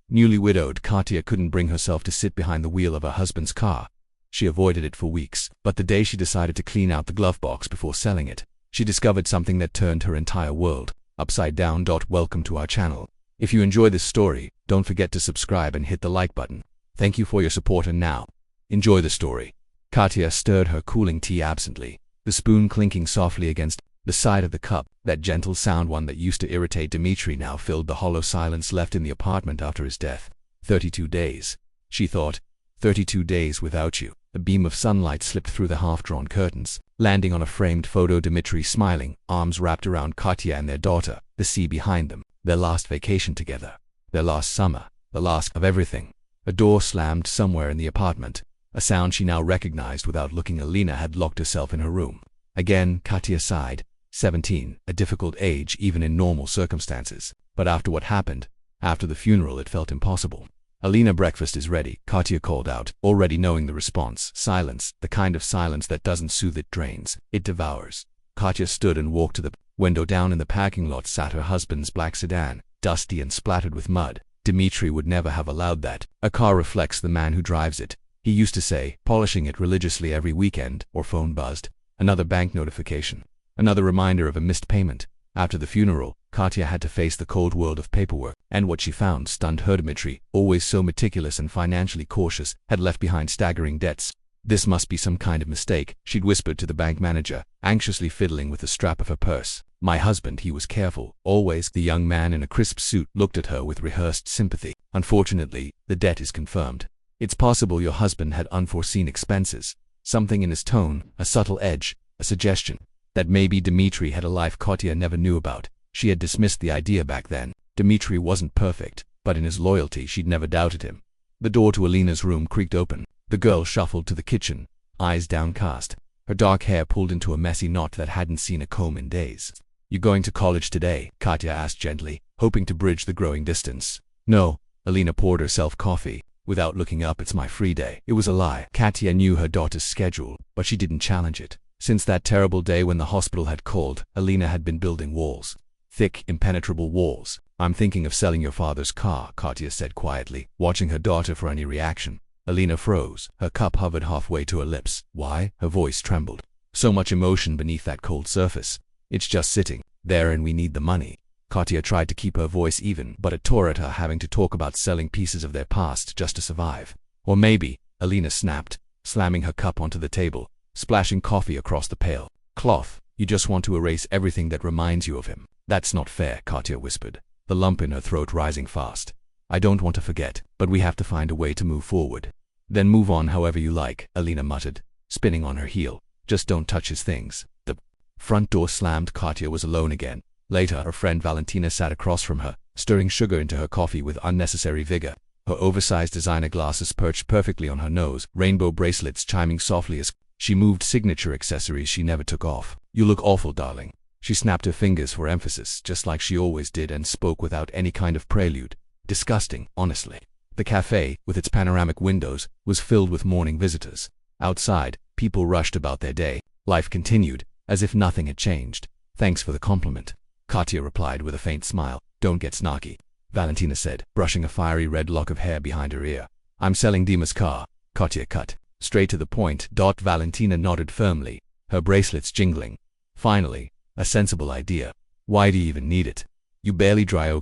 Newly widowed, Katya couldn't bring herself to sit behind the wheel of her husband's car. She avoided it for weeks, but the day she decided to clean out the glove box before selling it, she discovered something that turned her entire world upside down. Welcome to our channel. If you enjoy this story, don't forget to subscribe and hit the like button. Thank you for your support, and now, enjoy the story. Katya stirred her cooling tea absently, the spoon clinking softly against the side of the cup. That gentle sound, one that used to irritate Dmitri, now filled the hollow silence left in the apartment after his death. 32 days, she thought. 32 days without you. A beam of sunlight slipped through the half-drawn curtains, landing on a framed photo. Dmitri smiling, arms wrapped around Katya and their daughter, the sea behind them, their last vacation together, their last summer, the last of everything. A door slammed somewhere in the apartment, a sound she now recognized without looking. Alina had locked herself in her room. Again, Katya sighed. 17, a difficult age even in normal circumstances. But after what happened, after the funeral, it felt impossible. Alina, breakfast is ready, Katya called out, already knowing the response. Silence, the kind of silence that doesn't soothe, it drains, it devours. Katya stood and walked to the window. Down in the parking lot sat her husband's black sedan, dusty and splattered with mud. Dmitri would never have allowed that. A car reflects the man who drives it, he used to say, polishing it religiously every weekend. Or phone buzzed. Another bank notification. Another reminder of a missed payment. After the funeral, Katya had to face the cold world of paperwork, and what she found stunned her. Dmitri, always so meticulous and financially cautious, had left behind staggering debts. This must be some kind of mistake, she'd whispered to the bank manager, anxiously fiddling with the strap of her purse. My husband, he was careful, always. The young man in a crisp suit looked at her with rehearsed sympathy. Unfortunately, the debt is confirmed. It's possible your husband had unforeseen expenses. Something in his tone, a subtle edge, a suggestion that maybe Dmitri had a life Katya never knew about. She had dismissed the idea back then. Dmitri wasn't perfect, but in his loyalty she'd never doubted him. The door to Alina's room creaked open. The girl shuffled to the kitchen, eyes downcast, her dark hair pulled into a messy knot that hadn't seen a comb in days. You going to college today? Katya asked gently, hoping to bridge the growing distance. No, Alina poured herself coffee. Without looking up, it's my free day. It was a lie. Katya knew her daughter's schedule, but she didn't challenge it. Since that terrible day when the hospital had called, Alina had been building walls. Thick, impenetrable walls. I'm thinking of selling your father's car, Katya said quietly, watching her daughter for any reaction. Alina froze. Her cup hovered halfway to her lips. Why? Her voice trembled. So much emotion beneath that cold surface. It's just sitting there, and we need the money. Katya tried to keep her voice even, but it tore at her having to talk about selling pieces of their past just to survive. Or maybe, Alina snapped, slamming her cup onto the table, splashing coffee across the pale cloth. You just want to erase everything that reminds you of him. That's not fair, Katya whispered, the lump in her throat rising fast. I don't want to forget, but we have to find a way to move forward. Then move on however you like, Alina muttered, spinning on her heel. Just don't touch his things. The front door slammed. Katya was alone again. Later, her friend Valentina sat across from her, stirring sugar into her coffee with unnecessary vigor. Her oversized designer glasses perched perfectly on her nose, rainbow bracelets chiming softly as she moved, signature accessories she never took off. You look awful, darling. She snapped her fingers for emphasis, just like she always did, and spoke without any kind of prelude. Disgusting, honestly. The cafe, with its panoramic windows, was filled with morning visitors. Outside, people rushed about their day. Life continued, as if nothing had changed. Thanks for the compliment, Katya replied with a faint smile. Don't get snarky, Valentina said, brushing a fiery red lock of hair behind her ear. I'm selling Dima's car, Katya cut. Straight to the point. Valentina nodded firmly, her bracelets jingling. Finally, a sensible idea. Why do you even need it? You barely drive.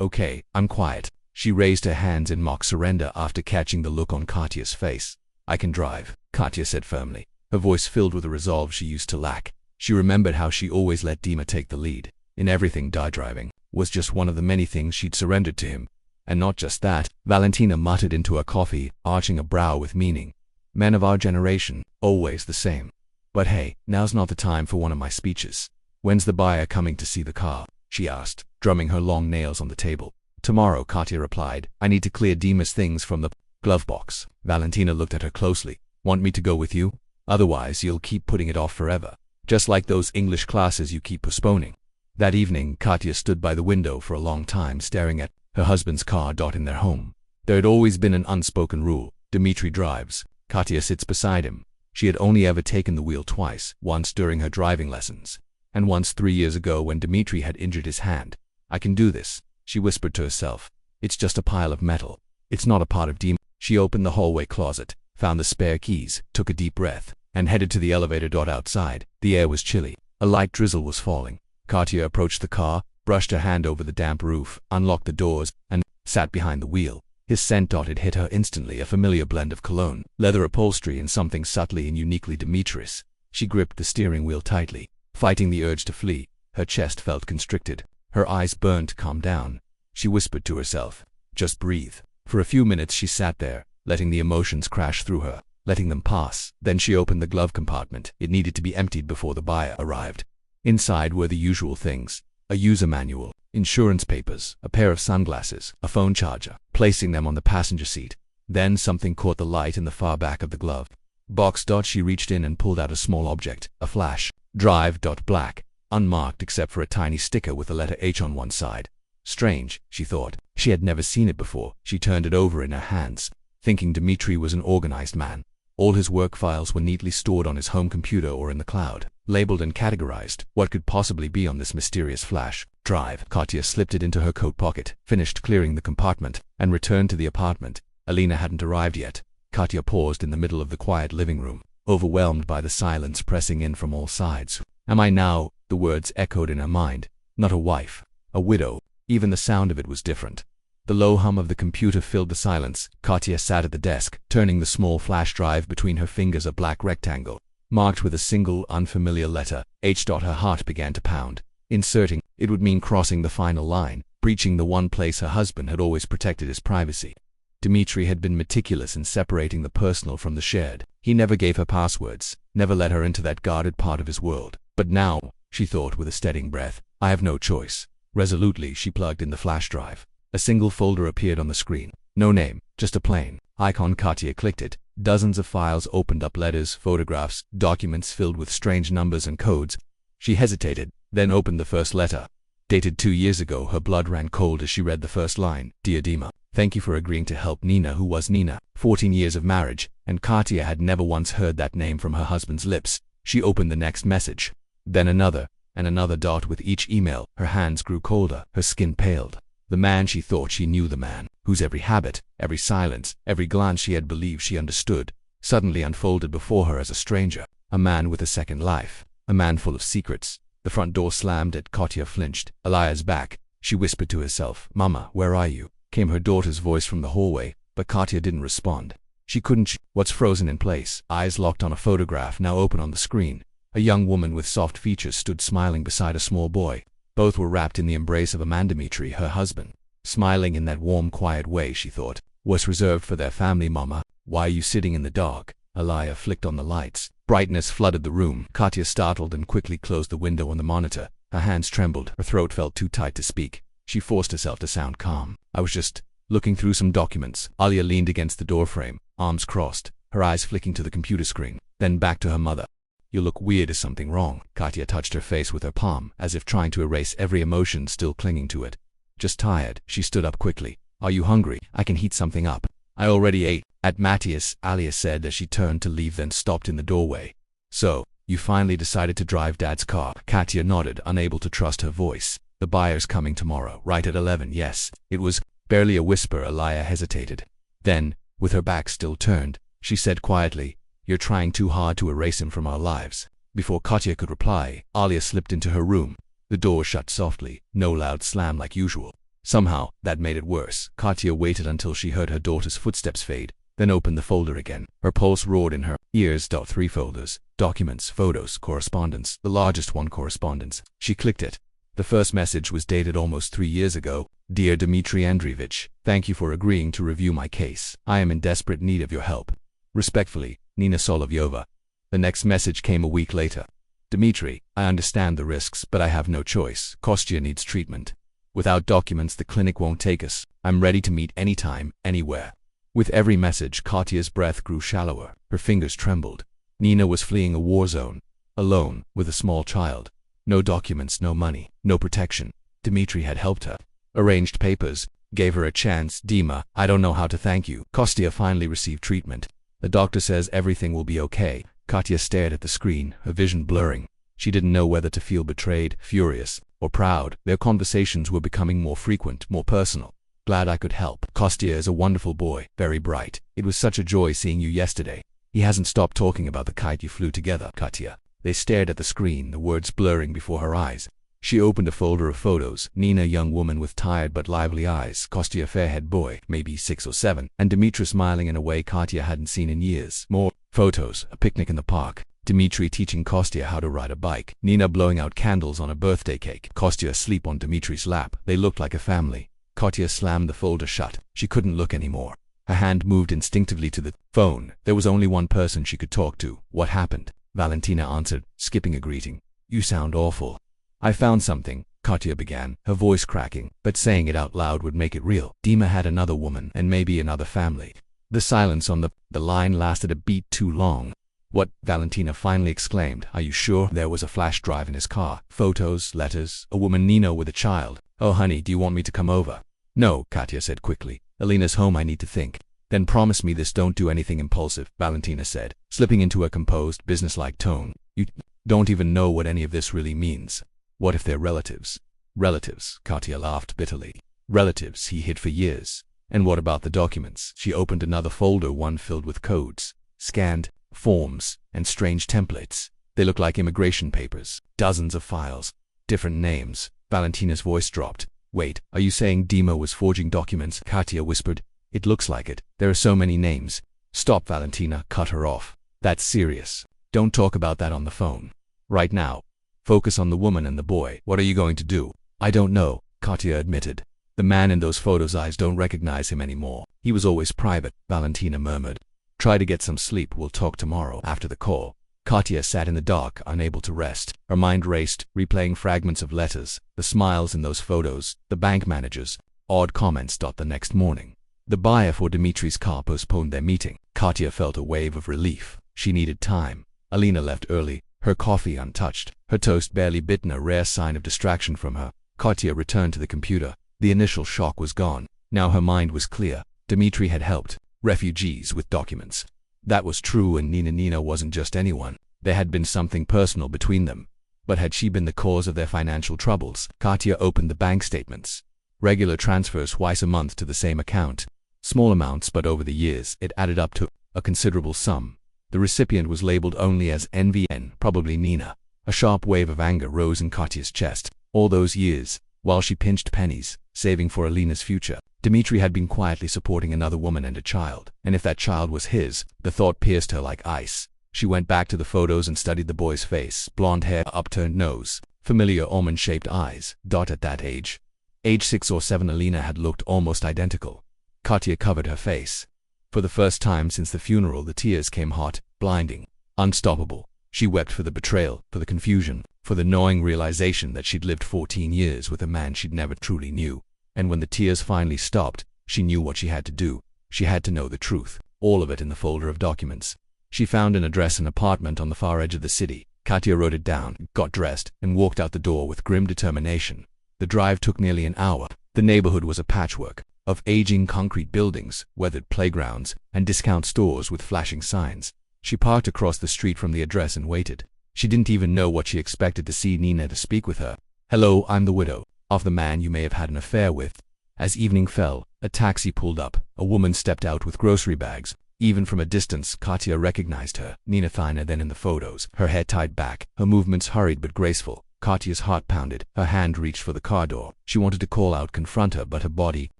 Okay, I'm quiet. She raised her hands in mock surrender after catching the look on Katya's face. I can drive, Katya said firmly, her voice filled with a resolve she used to lack. She remembered how she always let Dima take the lead in everything. Driving was just one of the many things she'd surrendered to him. And not just that, Valentina muttered into her coffee, arching a brow with meaning. Men of our generation, always the same. But hey, now's not the time for one of my speeches. When's the buyer coming to see the car? She asked, drumming her long nails on the table. Tomorrow, Katya replied. I need to clear Dima's things from the glove box. Valentina looked at her closely. Want me to go with you? Otherwise, you'll keep putting it off forever. Just like those English classes you keep postponing. That evening, Katya stood by the window for a long time, staring at her husband's car. In their home, there had always been an unspoken rule. Dmitri drives, Katya sits beside him. She had only ever taken the wheel twice, once during her driving lessons, and once 3 years ago when Dmitri had injured his hand. I can do this, she whispered to herself. It's just a pile of metal. It's not a part of demon. She opened the hallway closet, found the spare keys, took a deep breath, and headed to the elevator. Outside, the air was chilly. A light drizzle was falling. Katya approached the car, brushed her hand over the damp roof, unlocked the doors, and sat behind the wheel. His scent it hit her instantly, a familiar blend of cologne, leather upholstery, and something subtly and uniquely Demetrius. She gripped the steering wheel tightly, fighting the urge to flee. Her chest felt constricted. Her eyes burned to calm down. She whispered to herself, "Just breathe." For a few minutes she sat there, letting the emotions crash through her, letting them pass. Then she opened the glove compartment. It needed to be emptied before the buyer arrived. Inside were the usual things: a user manual, insurance papers, a pair of sunglasses, a phone charger. Placing them on the passenger seat. Then something caught the light in the far back of the glove box. She reached in and pulled out a small object, a flash drive. Black, unmarked except for a tiny sticker with the letter H on one side. Strange, she thought. She had never seen it before. She turned it over in her hands, thinking Dmitri was an organized man. All his work files were neatly stored on his home computer or in the cloud, labeled and categorized. What could possibly be on this mysterious flash drive? Katya slipped it into her coat pocket, finished clearing the compartment, and returned to the apartment. Alina hadn't arrived yet. Katya paused in the middle of the quiet living room, overwhelmed by the silence pressing in from all sides. Am I now? The words echoed in her mind. Not a wife, a widow. Even the sound of it was different. The low hum of the computer filled the silence. Katya sat at the desk, turning the small flash drive between her fingers, a black rectangle, marked with a single, unfamiliar letter, H. Her heart began to pound. Inserting it would mean crossing the final line, breaching the one place her husband had always protected his privacy. Dmitri had been meticulous in separating the personal from the shared. He never gave her passwords, never let her into that guarded part of his world. But now, she thought with a steadying breath, I have no choice. Resolutely, she plugged in the flash drive. A single folder appeared on the screen. No name, just a plain icon. Katya clicked it. Dozens of files opened up: letters, photographs, documents filled with strange numbers and codes. She hesitated, then opened the first letter. Dated 2 years ago. Her blood ran cold as she read the first line. Dear Dima, thank you for agreeing to help Nina. Who was Nina? 14 years of marriage, and Katya had never once heard that name from her husband's lips. She opened the next message. Then another, and another. With each email, her hands grew colder, her skin paled. The man she thought she knew, the man whose every habit, every silence, every glance she had believed she understood, suddenly unfolded before her as a stranger. A man with a second life. A man full of secrets. The front door slammed at. Katya flinched. Alia's back. She whispered to herself, Mama, where are you? Came her daughter's voice from the hallway, but Katya didn't respond. She couldn't. What's frozen in place? Eyes locked on a photograph now open on the screen. A young woman with soft features stood smiling beside a small boy. Both were wrapped in the embrace of a man. Dmitri, her husband. Smiling in that warm, quiet way she thought was reserved for their family. Mama, why are you sitting in the dark? Alia flicked on the lights. Brightness flooded the room. Katya startled and quickly closed the window on the monitor. Her hands trembled. Her throat felt too tight to speak. She forced herself to sound calm. I was just looking through some documents. Alia leaned against the doorframe, arms crossed, her eyes flicking to the computer screen, then back to her mother. You look weird. Is something wrong? Katya touched her face with her palm, as if trying to erase every emotion still clinging to it. Just tired. She stood up quickly. Are you hungry? I can heat something up. I already ate. At Matthias, Alia said as she turned to leave, then stopped in the doorway. So, you finally decided to drive Dad's car? Katya nodded, unable to trust her voice. The buyer's coming tomorrow, right at 11. Yes. It was barely a whisper. Alia hesitated. Then, with her back still turned, she said quietly, You're trying too hard to erase him from our lives. Before Katya could reply, Alia slipped into her room. The door shut softly, no loud slam like usual. Somehow, that made it worse. Katya waited until she heard her daughter's footsteps fade, then opened the folder again. Her pulse roared in her ears. 3 folders. Documents, photos, correspondence. The largest one, correspondence. She clicked it. The first message was dated almost 3 years ago. Dear Dmitri Andreevich, thank you for agreeing to review my case. I am in desperate need of your help. Respectfully, Nina Solovyova. The next message came a week later. Dmitri, I understand the risks, but I have no choice. Kostya needs treatment. Without documents, the clinic won't take us. I'm ready to meet anytime, anywhere. With every message, Katya's breath grew shallower. Her fingers trembled. Nina was fleeing a war zone, alone, with a small child. No documents, no money, no protection. Dmitri had helped her. Arranged papers, gave her a chance. Dima, I don't know how to thank you. Kostya finally received treatment. The doctor says everything will be okay. Katya stared at the screen, her vision blurring. She didn't know whether to feel betrayed, furious, or proud. Their conversations were becoming more frequent, more personal. Glad I could help. Kostya is a wonderful boy, very bright. It was such a joy seeing you yesterday. He hasn't stopped talking about the kite you flew together, Katya. They stared at the screen, the words blurring before her eyes. She opened a folder of photos. Nina, young woman with tired but lively eyes. Kostya, fair-haired boy, maybe 6 or 7. And Dmitry smiling in a way Katya hadn't seen in years. More photos. A picnic in the park. Dmitry teaching Kostya how to ride a bike. Nina blowing out candles on a birthday cake. Kostya asleep on Dmitry's lap. They looked like a family. Katya slammed the folder shut. She couldn't look anymore. Her hand moved instinctively to the phone. There was only one person she could talk to. What happened? Valentina answered, skipping a greeting. You sound awful. I found something, Katya began, her voice cracking, but saying it out loud would make it real. Dima had another woman and maybe another family. The silence on the line lasted a beat too long. What? Valentina finally exclaimed. Are you sure? There was a flash drive in his car. Photos, letters, a woman Nina with a child. Oh honey, do you want me to come over? No, Katya said quickly. Alina's home, I need to think. Then promise me this, don't do anything impulsive, Valentina said, slipping into a composed, businesslike tone. You don't even know what any of this really means. What if they're relatives? Relatives, Katya laughed bitterly. Relatives he hid for years. And what about the documents? She opened another folder, one filled with codes, scanned, forms, and strange templates. They looked like immigration papers. Dozens of files. Different names. Valentina's voice dropped. Wait, are you saying Dima was forging documents? Katya whispered. It looks like it. There are so many names. Stop, Valentina cut her off. That's serious. Don't talk about that on the phone. Right now. Focus on the woman and the boy. What are you going to do? I don't know, Katya admitted. The man in those photos' eyes don't recognize him anymore. He was always private, Valentina murmured. Try to get some sleep. We'll talk tomorrow after the call. Katya sat in the dark, unable to rest. Her mind raced, replaying fragments of letters, the smiles in those photos, the bank managers, odd comments. The next morning, the buyer for Dmitry's car postponed their meeting. Katya felt a wave of relief. She needed time. Alina left early, her coffee untouched, her toast barely bitten, a rare sign of distraction from her. Katya returned to the computer. The initial shock was gone. Now her mind was clear. Dmitry had helped refugees with documents. That was true, and Nina wasn't just anyone. There had been something personal between them. But had she been the cause of their financial troubles? Katya opened the bank statements. Regular transfers twice a month to the same account. Small amounts, but over the years, it added up to a considerable sum. The recipient was labeled only as NVN, probably Nina. A sharp wave of anger rose in Katya's chest. All those years, while she pinched pennies, saving for Alina's future, Dmitry had been quietly supporting another woman and a child. And if that child was his, the thought pierced her like ice. She went back to the photos and studied the boy's face. Blonde hair, upturned nose, familiar almond-shaped eyes. At that age 6 or 7, Alina had looked almost identical. Katya covered her face. For the first time since the funeral, the tears came hot, blinding, unstoppable. She wept for the betrayal, for the confusion, for the gnawing realization that she'd lived 14 years with a man she'd never truly knew. And when the tears finally stopped, she knew what she had to do. She had to know the truth, all of it in the folder of documents. She found an address, an apartment on the far edge of the city. Katya wrote it down, got dressed, and walked out the door with grim determination. The drive took nearly an hour. The neighborhood was a patchwork of aging concrete buildings, weathered playgrounds, and discount stores with flashing signs. She parked across the street from the address and waited. She didn't even know what she expected to see Nina to speak with her. Hello, I'm the widow of the man you may have had an affair with. As evening fell, a taxi pulled up. A woman stepped out with grocery bags. Even from a distance, Katya recognized her. Nina thinner than in the photos, her head tied back, her movements hurried but graceful. Katya's heart pounded. Her hand reached for the car door. She wanted to call out, confront her, but her body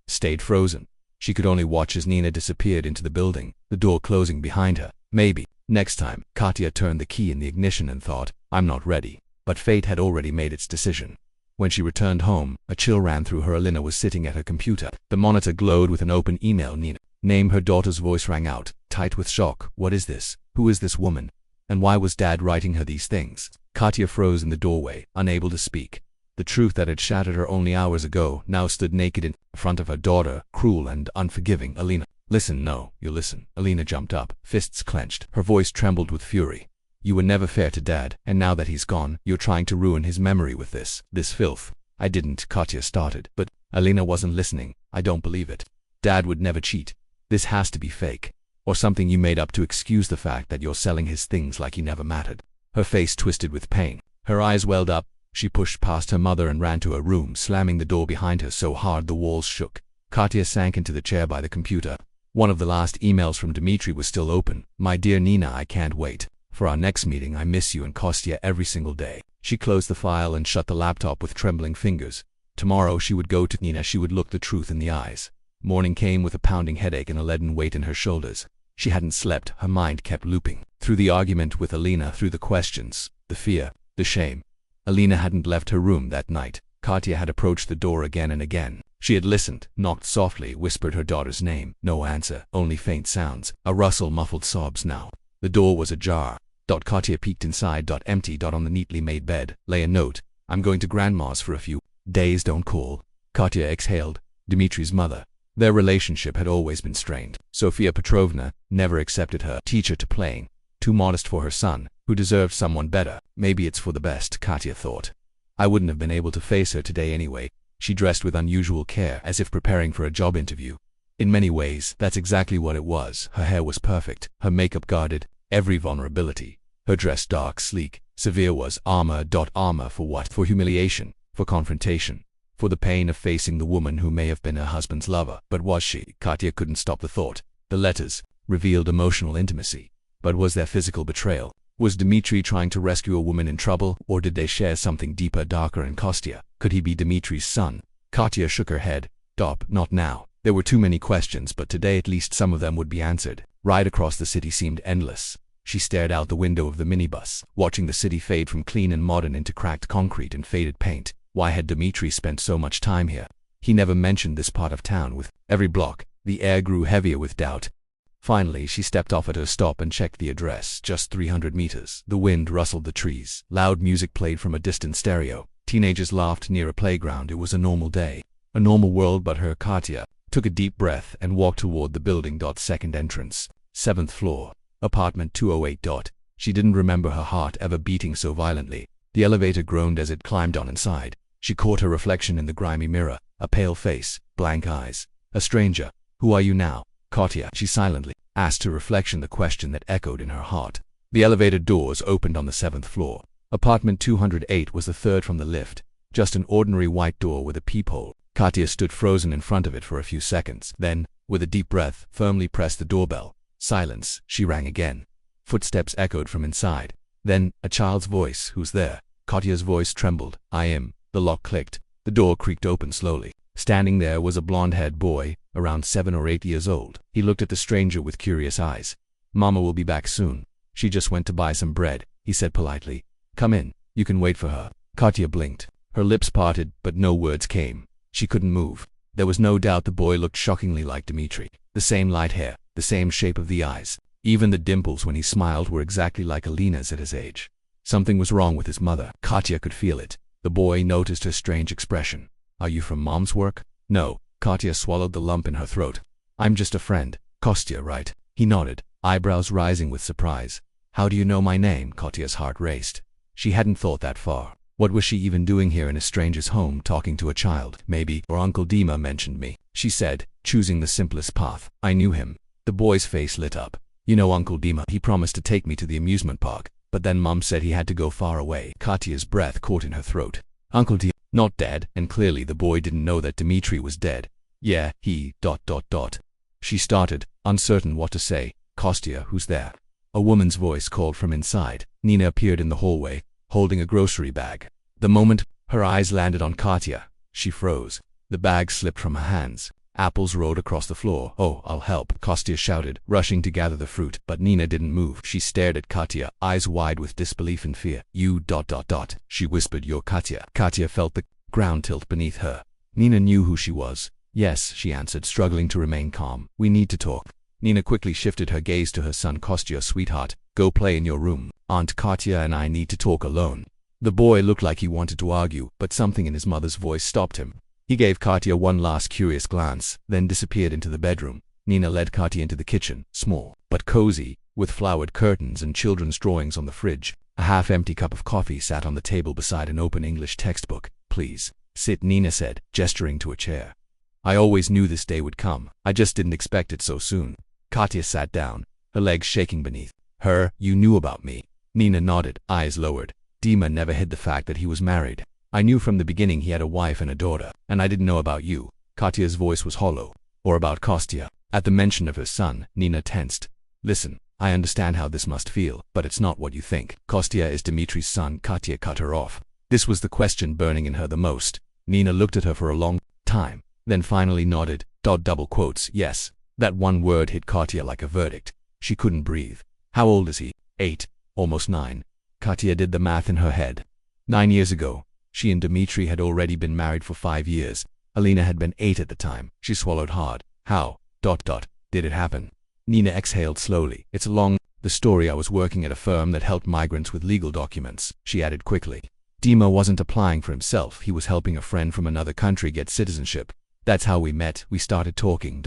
stayed frozen. She could only watch as Nina disappeared into the building, the door closing behind her. Maybe next time. Katya turned the key in the ignition and thought, I'm not ready. But fate had already made its decision. When she returned home, a chill ran through her. Alina was sitting at her computer. The monitor glowed with an open email. Nina name. Her daughter's voice rang out, tight with shock. What is this? Who is this woman? And why was Dad writing her these things? Katya froze in the doorway, unable to speak. The truth that had shattered her only hours ago now stood naked in front of her daughter, cruel and unforgiving. Alina, listen. No, you listen. Alina jumped up, fists clenched. Her voice trembled with fury. You were never fair to Dad, and now that he's gone, you're trying to ruin his memory with this filth. I didn't, Katya started, but Alina wasn't listening. I don't believe it. Dad would never cheat. This has to be fake. Or something you made up to excuse the fact that you're selling his things like he never mattered. Her face twisted with pain. Her eyes welled up. She pushed past her mother and ran to her room, slamming the door behind her so hard the walls shook. Katya sank into the chair by the computer. One of the last emails from Dmitry was still open. My dear Nina, I can't wait for our next meeting. I miss you and Kostya every single day. She closed the file and shut the laptop with trembling fingers. Tomorrow she would go to Nina. She would look the truth in the eyes. Morning came with a pounding headache and a leaden weight in her shoulders. She hadn't slept. Her mind kept looping. Through the argument with Alina, through the questions, the fear, the shame. Alina hadn't left her room that night. Katya had approached the door again and again. She had listened, knocked softly, whispered her daughter's name. No answer, only faint sounds, a rustle, muffled sobs now. The door was ajar. Katya peeked inside. Empty. On the neatly made bed lay a note. I'm going to grandma's for a few days, don't call. Katya exhaled. Dmitry's mother. Their relationship had always been strained. Sofia Petrovna never accepted her teacher to playing. Too modest for her son, who deserved someone better. Maybe it's for the best, Katya thought. I wouldn't have been able to face her today anyway. She dressed with unusual care, as if preparing for a job interview. In many ways, that's exactly what it was. Her hair was perfect, her makeup guarded every vulnerability. Her dress dark, sleek, severe was armor. Armor for what? For humiliation, for confrontation, for the pain of facing the woman who may have been her husband's lover. But was she? Katya couldn't stop the thought. The letters revealed emotional intimacy. But was there physical betrayal? Was Dmitry trying to rescue a woman in trouble, or did they share something deeper, darker? And Kostya, could he be Dmitry's son? Katya shook her head. Not now. There were too many questions, but today at least some of them would be answered. Ride across the city seemed endless. She stared out the window of the minibus, watching the city fade from clean and modern into cracked concrete and faded paint. Why had Dmitry spent so much time here? He never mentioned this part of town. With every block, the air grew heavier with doubt. Finally, she stepped off at her stop and checked the address. Just 300 meters. The wind rustled the trees. Loud music played from a distant stereo. Teenagers laughed near a playground. It was a normal day. A normal world, but her. Katya took a deep breath and walked toward the building. Second entrance. 7th floor. Apartment 208. She didn't remember her heart ever beating so violently. The elevator groaned as it climbed on inside. She caught her reflection in the grimy mirror. A pale face, blank eyes. A stranger. Who are you now, Katya? She silently asked her reflection the question that echoed in her heart. The elevator doors opened on the 7th floor. Apartment 208 was the third from the lift. Just an ordinary white door with a peephole. Katya stood frozen in front of it for a few seconds. Then, with a deep breath, firmly pressed the doorbell. Silence. She rang again. Footsteps echoed from inside. Then, a child's voice. Who's there? Katya's voice trembled. I am. The lock clicked. The door creaked open slowly. Standing there was a blonde-haired boy, around 7 or 8 years old. He looked at the stranger with curious eyes. Mama will be back soon. She just went to buy some bread, he said politely. Come in. You can wait for her. Katya blinked. Her lips parted, but no words came. She couldn't move. There was no doubt the boy looked shockingly like Dmitry. The same light hair, the same shape of the eyes. Even the dimples when he smiled were exactly like Alina's at his age. Something was wrong with his mother. Katya could feel it. The boy noticed her strange expression. Are you from Mom's work? No. Katya swallowed the lump in her throat. I'm just a friend. Kostya, right? He nodded, eyebrows rising with surprise. How do you know my name? Katya's heart raced. She hadn't thought that far. What was she even doing here in a stranger's home talking to a child? Maybe, or Uncle Dima mentioned me, she said, choosing the simplest path. I knew him. The boy's face lit up. You know Uncle Dima, he promised to take me to the amusement park, but then Mom said he had to go far away. Katya's breath caught in her throat. Uncle Dima, not dead, and clearly the boy didn't know that Dmitry was dead. Yeah, he. She started, uncertain what to say. Kostya, who's there? A woman's voice called from inside. Nina appeared in the hallway, holding a grocery bag. The moment her eyes landed on Katya, she froze. The bag slipped from her hands. Apples rolled across the floor. Oh, I'll help, Kostya shouted, rushing to gather the fruit. But Nina didn't move. She stared at Katya, eyes wide with disbelief and fear. You. She whispered, you're Katya. Katya felt the ground tilt beneath her. Nina knew who she was. Yes, she answered, struggling to remain calm. We need to talk. Nina quickly shifted her gaze to her son. Kostya, sweetheart, go play in your room. Aunt Katya and I need to talk alone. The boy looked like he wanted to argue, but something in his mother's voice stopped him. He gave Katya one last curious glance, then disappeared into the bedroom. Nina led Katya into the kitchen, small, but cozy, with flowered curtains and children's drawings on the fridge. A half-empty cup of coffee sat on the table beside an open English textbook. Please, sit, Nina said, gesturing to a chair. I always knew this day would come. I just didn't expect it so soon. Katya sat down, her legs shaking beneath her. You knew about me. Nina nodded, eyes lowered. Dima never hid the fact that he was married. I knew from the beginning he had a wife and a daughter, and I didn't know about you. Katya's voice was hollow. Or about Kostya. At the mention of her son, Nina tensed. Listen, I understand how this must feel, but it's not what you think. Kostya is Dmitri's son. Katya cut her off. This was the question burning in her the most. Nina looked at her for a long time, then finally nodded. Double quotes, yes. That one word hit Katya like a verdict. She couldn't breathe. How old is he? 8, almost 9. Katya did the math in her head. 9 years ago, she and Dmitri had already been married for 5 years. Alina had been 8 at the time. She swallowed hard. How? Did it happen? Nina exhaled slowly. It's the story. I was working at a firm that helped migrants with legal documents, she added quickly. Dima wasn't applying for himself. He was helping a friend from another country get citizenship. That's how we met. We started talking.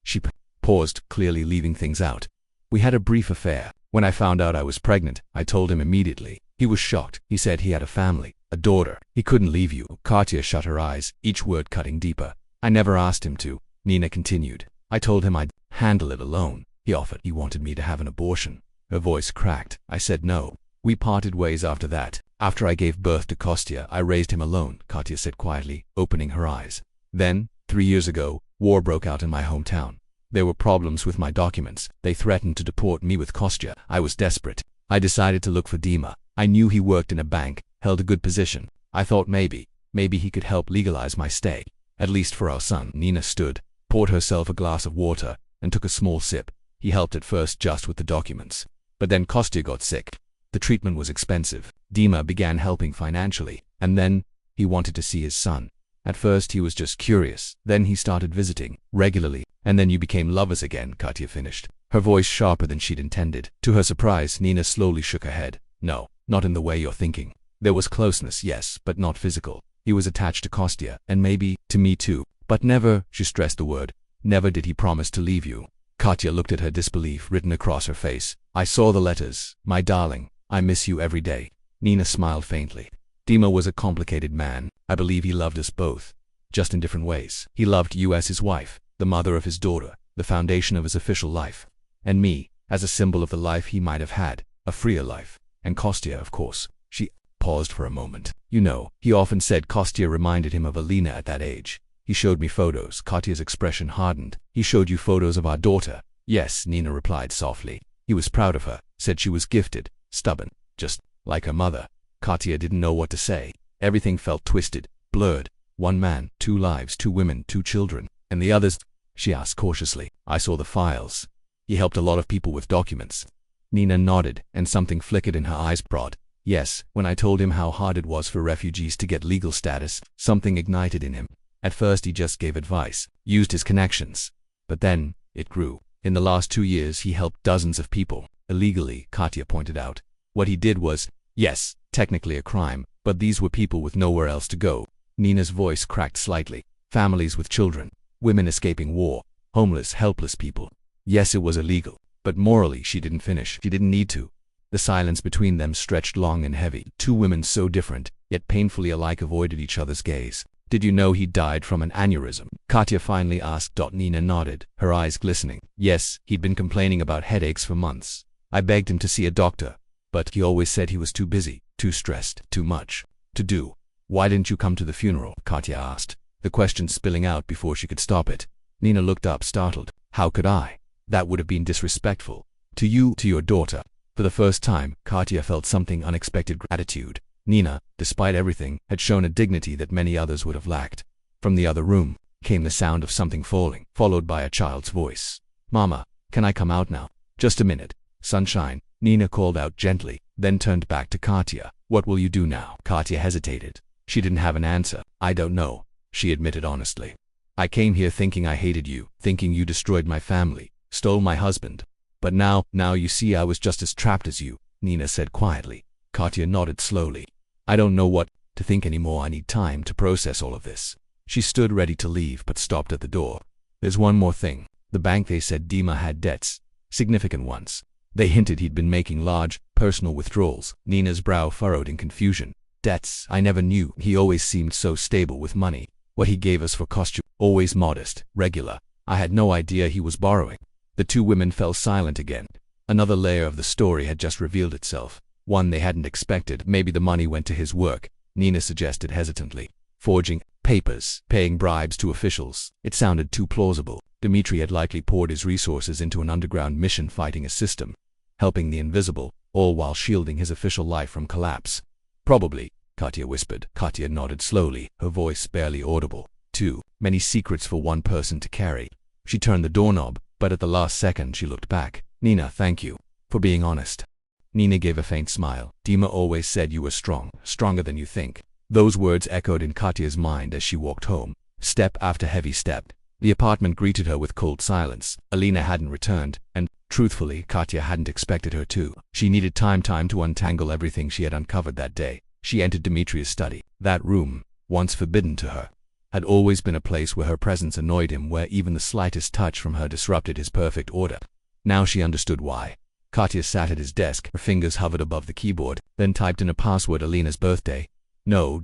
She paused, clearly leaving things out. We had a brief affair. When I found out I was pregnant, I told him immediately. He was shocked. He said he had a family, a daughter. He couldn't leave you. Katya shut her eyes, each word cutting deeper. I never asked him to, Nina continued. I told him I'd handle it alone. He offered. He wanted me to have an abortion. Her voice cracked. I said no. We parted ways after that. After I gave birth to Kostya, I raised him alone, Katya said quietly, opening her eyes. Then, 3 years ago, war broke out in my hometown. There were problems with my documents. They threatened to deport me with Kostya. I was desperate. I decided to look for Dima. I knew he worked in a bank, held a good position. I thought maybe he could help legalize my stay. At least for our son. Nina stood, poured herself a glass of water, and took a small sip. He helped at first just with the documents. But then Kostya got sick. The treatment was expensive. Dima began helping financially, and then he wanted to see his son. At first he was just curious, then he started visiting regularly, and then you became lovers again, Katya finished, her voice sharper than she'd intended. To her surprise, Nina slowly shook her head. No, not in the way you're thinking. There was closeness, yes, but not physical. He was attached to Kostya, and maybe to me too, but never, she stressed the word, never did he promise to leave you. Katya looked at her, disbelief written across her face. I saw the letters. My darling, I miss you every day. Nina smiled faintly. Dima was a complicated man. I believe he loved us both, just in different ways. He loved you as his wife, the mother of his daughter, the foundation of his official life, and me, as a symbol of the life he might have had, a freer life. And Kostya, of course. She paused for a moment. You know, he often said Kostya reminded him of Alina at that age. He showed me photos. Katya's expression hardened. He showed you photos of our daughter? Yes, Nina replied softly. He was proud of her, said she was gifted, stubborn, just like her mother. Katya didn't know what to say. Everything felt twisted, blurred. One man, 2 lives, 2 women, 2 children. And the others? She asked cautiously. I saw the files. He helped a lot of people with documents. Nina nodded, and something flickered in her eyes. Broad. Yes, when I told him how hard it was for refugees to get legal status, something ignited in him. At first he just gave advice, used his connections. But then, it grew. In the last 2 years he helped dozens of people, illegally, Katya pointed out. What he did was, yes, technically a crime, but these were people with nowhere else to go. Nina's voice cracked slightly. Families with children, women escaping war, homeless, helpless people. Yes, it was illegal, but morally she didn't finish. She didn't need to. The silence between them stretched long and heavy. 2 women so different, yet painfully alike, avoided each other's gaze. Did you know he died from an aneurysm? Katya finally asked. Nina nodded, her eyes glistening. Yes, he'd been complaining about headaches for months. I begged him to see a doctor, but he always said he was too busy, too stressed, too much to do. Why didn't you come to the funeral? Katya asked, the question spilling out before she could stop it. Nina looked up, startled. How could I? That would have been disrespectful. To you, to your daughter. For the first time, Katya felt something unexpected. Gratitude. Nina, despite everything, had shown a dignity that many others would have lacked. From the other room came the sound of something falling, followed by a child's voice. Mama, can I come out now? Just a minute. Sunshine, Nina called out gently, then turned back to Katya. What will you do now? Katya hesitated. She didn't have an answer. I don't know, she admitted honestly. I came here thinking I hated you, thinking you destroyed my family, stole my husband. But now you see I was just as trapped as you, Nina said quietly. Katya nodded slowly. I don't know what to think anymore. I need time to process all of this. She stood ready to leave but stopped at the door. There's one more thing. The bank, they said Dima had debts, significant ones. They hinted he'd been making large, personal withdrawals. Nina's brow furrowed in confusion. Debts? I never knew. He always seemed so stable with money. What he gave us for costume, always modest, regular. I had no idea he was borrowing. The 2 women fell silent again. Another layer of the story had just revealed itself. One they hadn't expected. Maybe the money went to his work, Nina suggested hesitantly. Forging Papers, paying bribes to officials. It sounded too plausible. Dmitri had likely poured his resources into an underground mission fighting a system, helping the invisible, all while shielding his official life from collapse. Probably, Katya whispered. Katya nodded slowly, her voice barely audible. Too many secrets for one person to carry. She turned the doorknob, but at the last second she looked back. Nina, thank you for being honest. Nina gave a faint smile. Dima always said you were strong, stronger than you think. Those words echoed in Katya's mind as she walked home, step after heavy step. The apartment greeted her with cold silence. Alina hadn't returned, and, truthfully, Katya hadn't expected her to. She needed time to untangle everything she had uncovered that day. She entered Dmitri's study. That room, once forbidden to her, had always been a place where her presence annoyed him, where even the slightest touch from her disrupted his perfect order. Now she understood why. Katya sat at his desk, her fingers hovered above the keyboard, then typed in a password. Alina's birthday. No,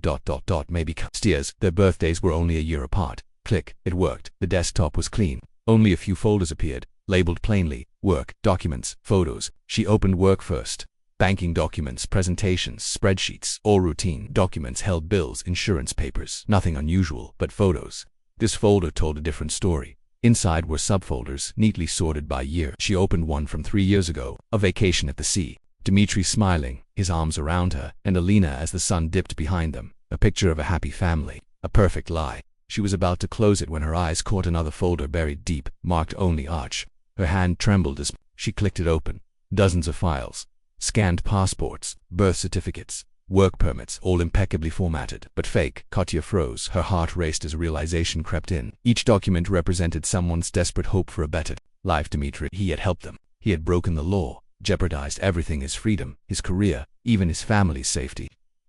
maybe Katya's. Their birthdays were only a year apart. Click, it worked. The desktop was clean. Only a few folders appeared, labeled plainly, work, documents, photos. She opened work first. Banking documents, presentations, spreadsheets, all routine. Documents held bills, insurance papers. Nothing unusual, but photos. This folder told a different story. Inside were subfolders, neatly sorted by year. She opened one from 3 years ago, a vacation at the sea. Dmitri smiling, his arms around her, and Alina as the sun dipped behind them. A picture of a happy family. A perfect lie. She was about to close it when her eyes caught another folder buried deep, marked only Arch. Her hand trembled as she clicked it open. Dozens of files. Scanned passports, birth certificates, work permits, all impeccably formatted, but fake. Katya froze. Her heart raced as realization crept in. Each document represented someone's desperate hope for a better life. Dmitri, he had helped them. He had broken the law, jeopardized everything: his freedom, his career, even his family's safety.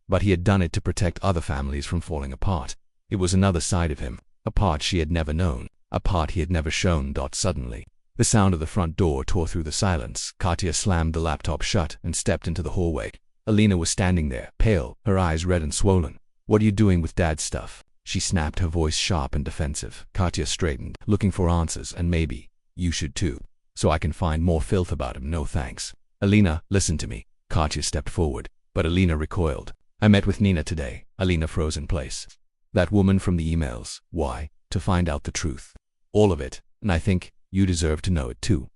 But he had done it to protect other families from falling apart. It was another side of him, a part she had never known, a part he had never shown. Suddenly, the sound of the front door tore through the silence. Katya slammed the laptop shut and stepped into the hallway. Alina was standing there, pale, her eyes red and swollen. What are you doing with Dad's stuff? She snapped, her voice sharp and defensive. Katya straightened, looking for answers. And maybe you should too, so I can find more filth about him. No thanks. Alina, listen to me. Katya stepped forward, but Alina recoiled. I met with Nina today. Alina froze in place. That woman from the emails. Why? To find out the truth. All of it, and I think you deserve to know it too.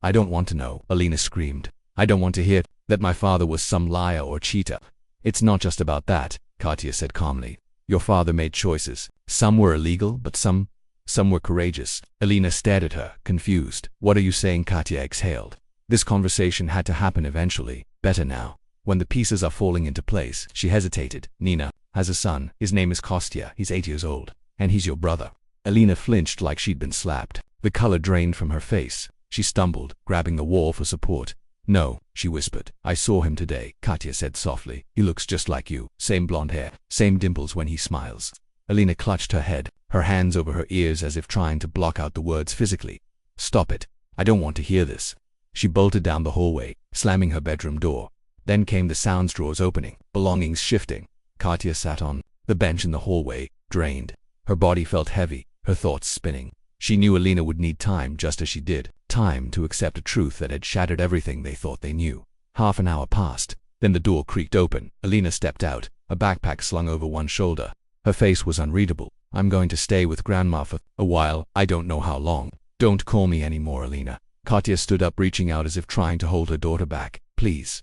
I don't want to know, Alina screamed. I don't want to hear that my father was some liar or cheater. It's not just about that, Katya said calmly. Your father made choices. Some were illegal, but some were courageous. Alina stared at her, confused. What are you saying? Katya exhaled. This conversation had to happen eventually. Better now, when the pieces are falling into place. She hesitated. Nina has a son. His name is Kostya. He's 8 years old. And he's your brother. Alina flinched like she'd been slapped. The color drained from her face. She stumbled, grabbing the wall for support. No, she whispered. I saw him today, Katya said softly. He looks just like you. Same blonde hair, same dimples when he smiles. Alina clutched her head, her hands over her ears as if trying to block out the words physically. Stop it. I don't want to hear this. She bolted down the hallway, slamming her bedroom door. Then came the sounds drawers opening, belongings shifting. Katya sat on the bench in the hallway, drained. Her body felt heavy, her thoughts spinning. She knew Alina would need time, just as she did. Time to accept a truth that had shattered everything they thought they knew. Half an hour passed. Then the door creaked open. Alina stepped out, a backpack slung over one shoulder. Her face was unreadable. I'm going to stay with Grandma for a while. I don't know how long. Don't call me anymore, Alina. Katya stood up, reaching out as if trying to hold her daughter back. Please, ...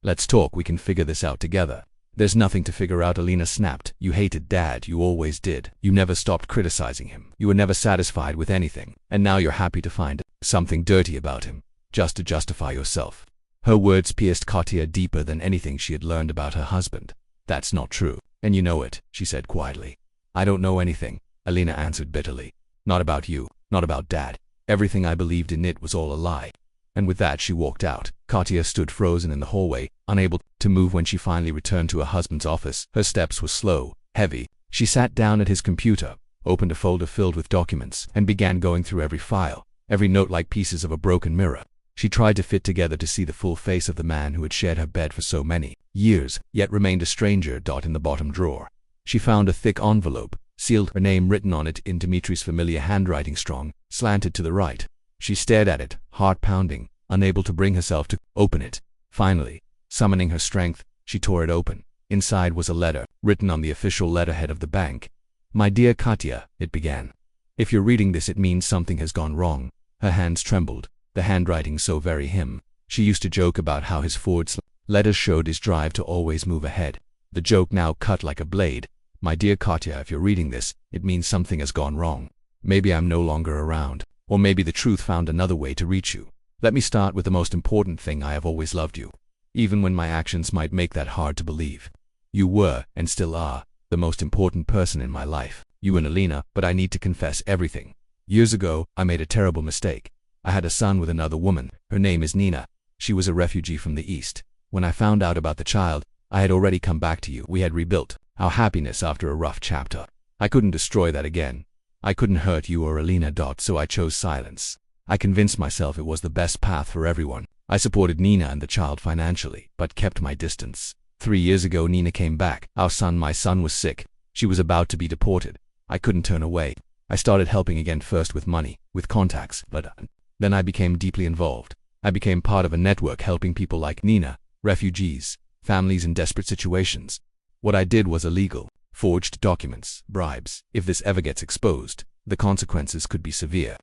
Let's talk. We can figure this out together. There's nothing to figure out, Alina snapped. You hated Dad. You always did. You never stopped criticizing him. You were never satisfied with anything. And now you're happy to find something dirty about him, just to justify yourself. Her words pierced Katya deeper than anything she had learned about her husband. That's not true. And you know it, she said quietly. I don't know anything, Alina answered bitterly. Not about you, not about Dad. Everything I believed in it was all a lie. And with that she walked out. Katya stood frozen in the hallway, unable to move. When she finally returned to her husband's office, her steps were slow, heavy. She sat down at his computer, opened a folder filled with documents, and began going through every file, every note like pieces of a broken mirror. She tried to fit together to see the full face of the man who had shared her bed for so many years, yet remained a stranger. In the bottom drawer, she found a thick envelope, sealed, her name written on it in Dmitri's familiar handwriting, strong, slanted to the right. She stared at it, heart pounding, unable to bring herself to open it. Finally, summoning her strength, she tore it open. Inside was a letter, written on the official letterhead of the bank. My dear Katya, it began. If you're reading this, it means something has gone wrong. Her hands trembled, the handwriting so very him. She used to joke about how his forward letters showed his drive to always move ahead. The joke now cut like a blade. My dear Katya, if you're reading this, it means something has gone wrong. Maybe I'm no longer around, or maybe the truth found another way to reach you. Let me start with the most important thing. I have always loved you. Even when my actions might make that hard to believe. You were, and still are, the most important person in my life. You and Alina, but I need to confess everything. Years ago, I made a terrible mistake. I had a son with another woman. Her name is Nina. She was a refugee from the East. When I found out about the child, I had already come back to you. We had rebuilt our happiness after a rough chapter. I couldn't destroy that again. I couldn't hurt you or Alina. So I chose silence. I convinced myself it was the best path for everyone. I supported Nina and the child financially, but kept my distance. 3 years ago, Nina came back. My son was sick. She was about to be deported. I couldn't turn away. I started helping again, first with money, with contacts, but then I became deeply involved. I became part of a network helping people like Nina, refugees, families in desperate situations. What I did was illegal. Forged documents, bribes. If this ever gets exposed, the consequences could be severe.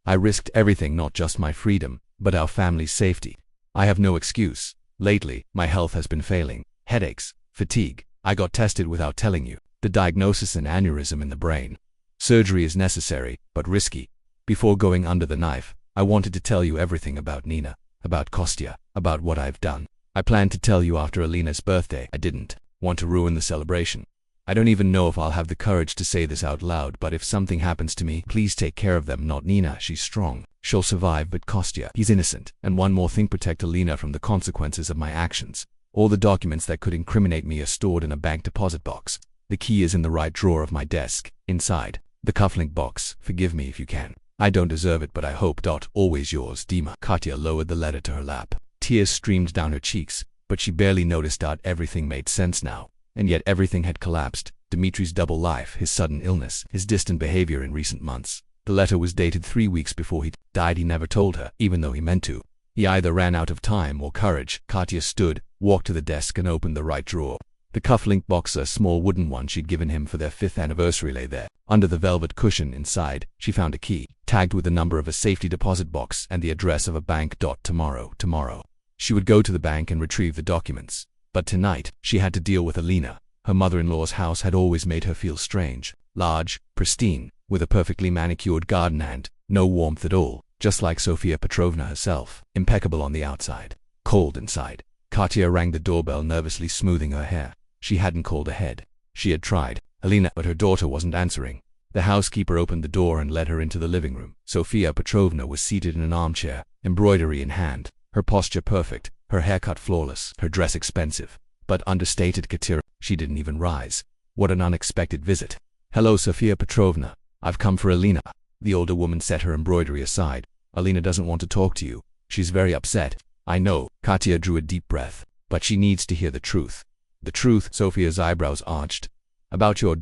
I risked everything, not just my freedom, but our family's safety. I have no excuse. Lately, my health has been failing. Headaches, fatigue. I got tested without telling you. The diagnosis: an aneurysm in the brain. Surgery is necessary, but risky. Before going under the knife, I wanted to tell you everything about Nina, about Kostya, about what I've done. I planned to tell you after Alina's birthday. I didn't want to ruin the celebration. I don't even know if I'll have the courage to say this out loud, but if something happens to me, please take care of them, not Nina. She's strong. She'll survive, but Kostya, he's innocent. And one more thing, protect Alina from the consequences of my actions. All the documents that could incriminate me are stored in a bank deposit box. The key is in the right drawer of my desk, inside the cufflink box. Forgive me if you can. I don't deserve it, but I hope. Always yours, Dima. Katya lowered the letter to her lap. Tears streamed down her cheeks, but she barely noticed. Everything made sense now. And yet everything had collapsed. Dimitri's double life, his sudden illness, his distant behavior in recent months. The letter was dated 3 weeks before he died. He never told her, even though he meant to. He either ran out of time or courage. Katya stood, walked to the desk and opened the right drawer. The cufflink box, a small wooden one she'd given him for their 5th anniversary, lay there. Under the velvet cushion inside, she found a key, tagged with the number of a safety deposit box and the address of a bank. Tomorrow. She would go to the bank and retrieve the documents. But tonight, she had to deal with Alina. Her mother-in-law's house had always made her feel strange. Large, pristine, with a perfectly manicured garden and no warmth at all, just like Sofia Petrovna herself. Impeccable on the outside, cold inside. Katya rang the doorbell, nervously smoothing her hair. She hadn't called ahead. She had tried Alina, but her daughter wasn't answering. The housekeeper opened the door and led her into the living room. Sofia Petrovna was seated in an armchair, embroidery in hand, her posture perfect, her haircut flawless, her dress expensive, but understated couture. She didn't even rise. What an unexpected visit. Hello, Sofia Petrovna. I've come for Alina. The older woman set her embroidery aside. Alina doesn't want to talk to you. She's very upset. I know. Katya drew a deep breath. But she needs to hear the truth. The truth? Sofia's eyebrows arched. About your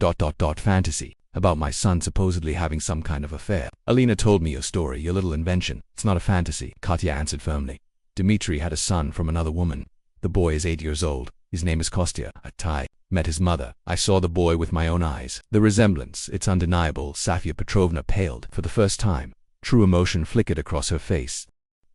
fantasy. About my son supposedly having some kind of affair. Alina told me your story, your little invention. It's not a fantasy, Katya answered firmly. Dmitri had a son from another woman. The boy is 8 years old. His name is Kostya. I met his mother. I saw the boy with my own eyes. The resemblance, it's undeniable. Sofia Petrovna paled. For the first time, true emotion flickered across her face.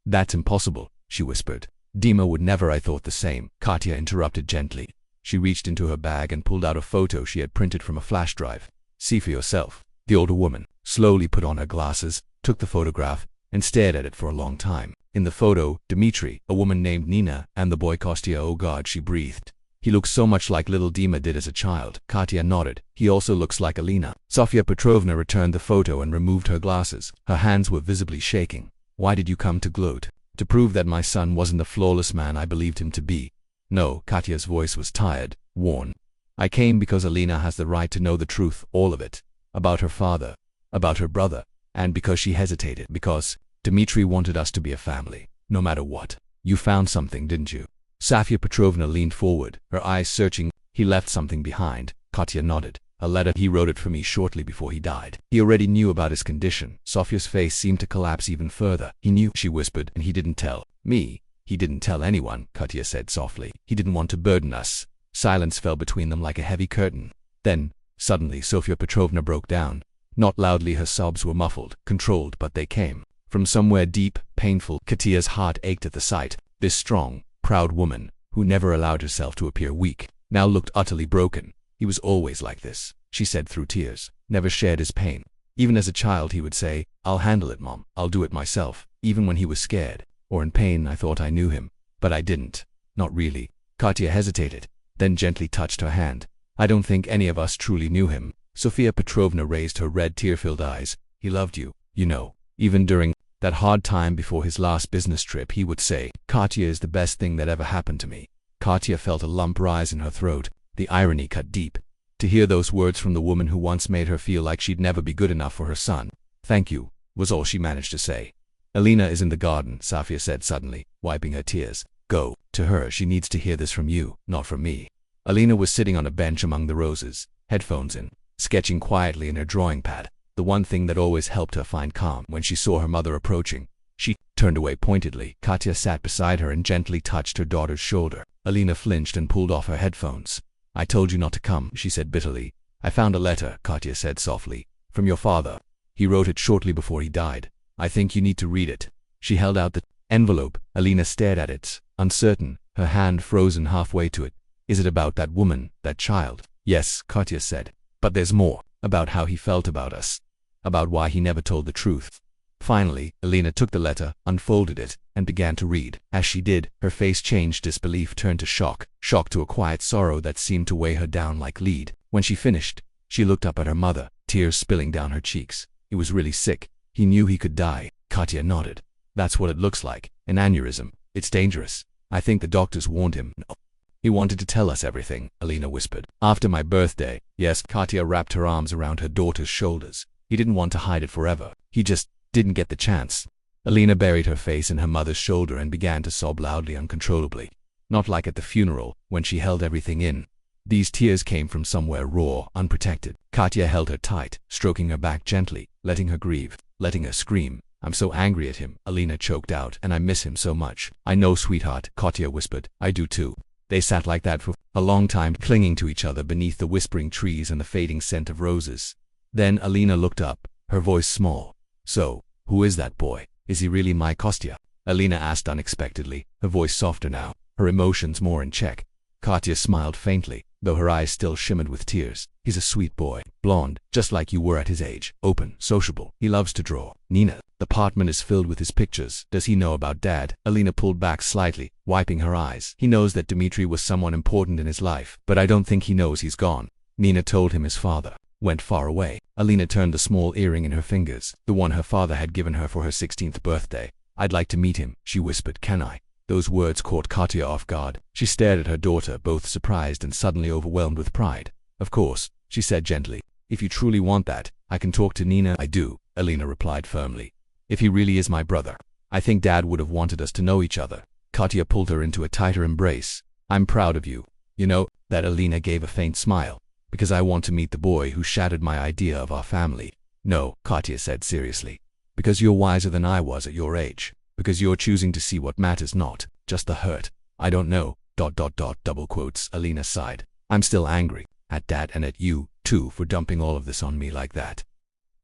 That's impossible, she whispered. Dima would never. I thought the same, Katya interrupted gently. She reached into her bag and pulled out a photo she had printed from a flash drive. See for yourself. The older woman slowly put on her glasses, took the photograph, and stared at it for a long time. In the photo, Dmitri, a woman named Nina, and the boy Kostya. Oh God, she breathed. He looks so much like little Dima did as a child. Katya nodded. He also looks like Alina. Sofia Petrovna returned the photo and removed her glasses. Her hands were visibly shaking. Why did you come to gloat? To prove that my son wasn't the flawless man I believed him to be. No, Katya's voice was tired, worn. I came because Alina has the right to know the truth, all of it. About her father, about her brother, and because she hesitated, because Dmitri wanted us to be a family, no matter what. You found something, didn't you? Sofia Petrovna leaned forward, her eyes searching. He left something behind. Katya nodded. A letter. He wrote it for me shortly before he died. He already knew about his condition. Sofia's face seemed to collapse even further. He knew, she whispered, and he didn't tell me. He didn't tell anyone, Katya said softly. He didn't want to burden us. Silence fell between them like a heavy curtain. Then, Suddenly, Sofia Petrovna broke down. Not loudly, her sobs were muffled, controlled, but they came from somewhere deep, painful. Katia's heart ached at the sight. This strong, proud woman, who never allowed herself to appear weak, now looked utterly broken. He was always like this, she said through tears, never shared his pain. Even as a child he would say, "I'll handle it, Mom, I'll do it myself." Even when he was scared or in pain, I thought I knew him. But I didn't. Not really. Katia hesitated, then gently touched her hand. I don't think any of us truly knew him. Sofia Petrovna raised her red, tear-filled eyes. He loved you, you know. Even during that hard time before his last business trip, he would say, "Katia is the best thing that ever happened to me." Katia felt a lump rise in her throat. The irony cut deep. To hear those words from the woman who once made her feel like she'd never be good enough for her son. "Thank you," was all she managed to say. "Alina is in the garden," Sofia said suddenly, wiping her tears. "Go to her. She needs to hear this from you, not from me." Alina was sitting on a bench among the roses, headphones in, sketching quietly in her drawing pad, the one thing that always helped her find calm when she saw her mother approaching. She turned away pointedly. Katia sat beside her and gently touched her daughter's shoulder. Alina flinched and pulled off her headphones. "I told you not to come," she said bitterly. "I found a letter," Katia said softly, "from your father. He wrote it shortly before he died. I think you need to read it." She held out the envelope. Alina stared at it, uncertain, her hand frozen halfway to it. "Is it about that woman, that child?" "Yes," Katia said. "But there's more. About how he felt about us. About why he never told the truth." Finally, Alina took the letter, unfolded it, and began to read. As she did, her face changed. Disbelief turned to shock, shock to a quiet sorrow that seemed to weigh her down like lead. When she finished, she looked up at her mother, tears spilling down her cheeks. He was really sick. He knew he could die. Katia nodded. "That's what it looks like. An aneurysm. It's dangerous. I think the doctors warned him." "No. He wanted to tell us everything," Alina whispered. "After my birthday." "Yes." Katia wrapped her arms around her daughter's shoulders. "He didn't want to hide it forever. He just didn't get the chance." Alina buried her face in her mother's shoulder and began to sob loudly, uncontrollably. Not like at the funeral, when she held everything in. These tears came from somewhere raw, unprotected. Katia held her tight, stroking her back gently, letting her grieve, letting her scream. "I'm so angry at him," Alina choked out, "and I miss him so much." "I know, sweetheart," Katia whispered. "I do too." They sat like that for a long time, clinging to each other beneath the whispering trees and the fading scent of roses. Then Alina looked up, her voice small. "So, who is that boy? Is he really my Kostya?" Alina asked unexpectedly, her voice softer now, her emotions more in check. Katia smiled faintly, though her eyes still shimmered with tears. "He's a sweet boy, blonde, just like you were at his age, open, sociable. He loves to draw. Nina, the apartment is filled with his pictures. Does he know about Dad?" Alina pulled back slightly, wiping her eyes. "He knows that Dmitri was someone important in his life, but I don't think he knows he's gone. Nina told him his father went far away." Alina turned the small earring in her fingers, the one her father had given her for her 16th birthday. "I'd like to meet him," she whispered. "Can I?" Those words caught Katia off guard. She stared at her daughter, both surprised and suddenly overwhelmed with pride. "Of course," she said gently. "If you truly want that, I can talk to Nina." "I do," Alina replied firmly. "If he really is my brother. I think Dad would have wanted us to know each other." Katia pulled her into a tighter embrace. "I'm proud of you. You know that." Alina gave a faint smile. "Because I want to meet the boy who shattered my idea of our family." "No," Katia said seriously. "Because you're wiser than I was at your age. Because you're choosing to see what matters, not just the hurt." "I don't know, ... double quotes," Alina sighed. "I'm still angry. At Dad and at you, too, for dumping all of this on me like that."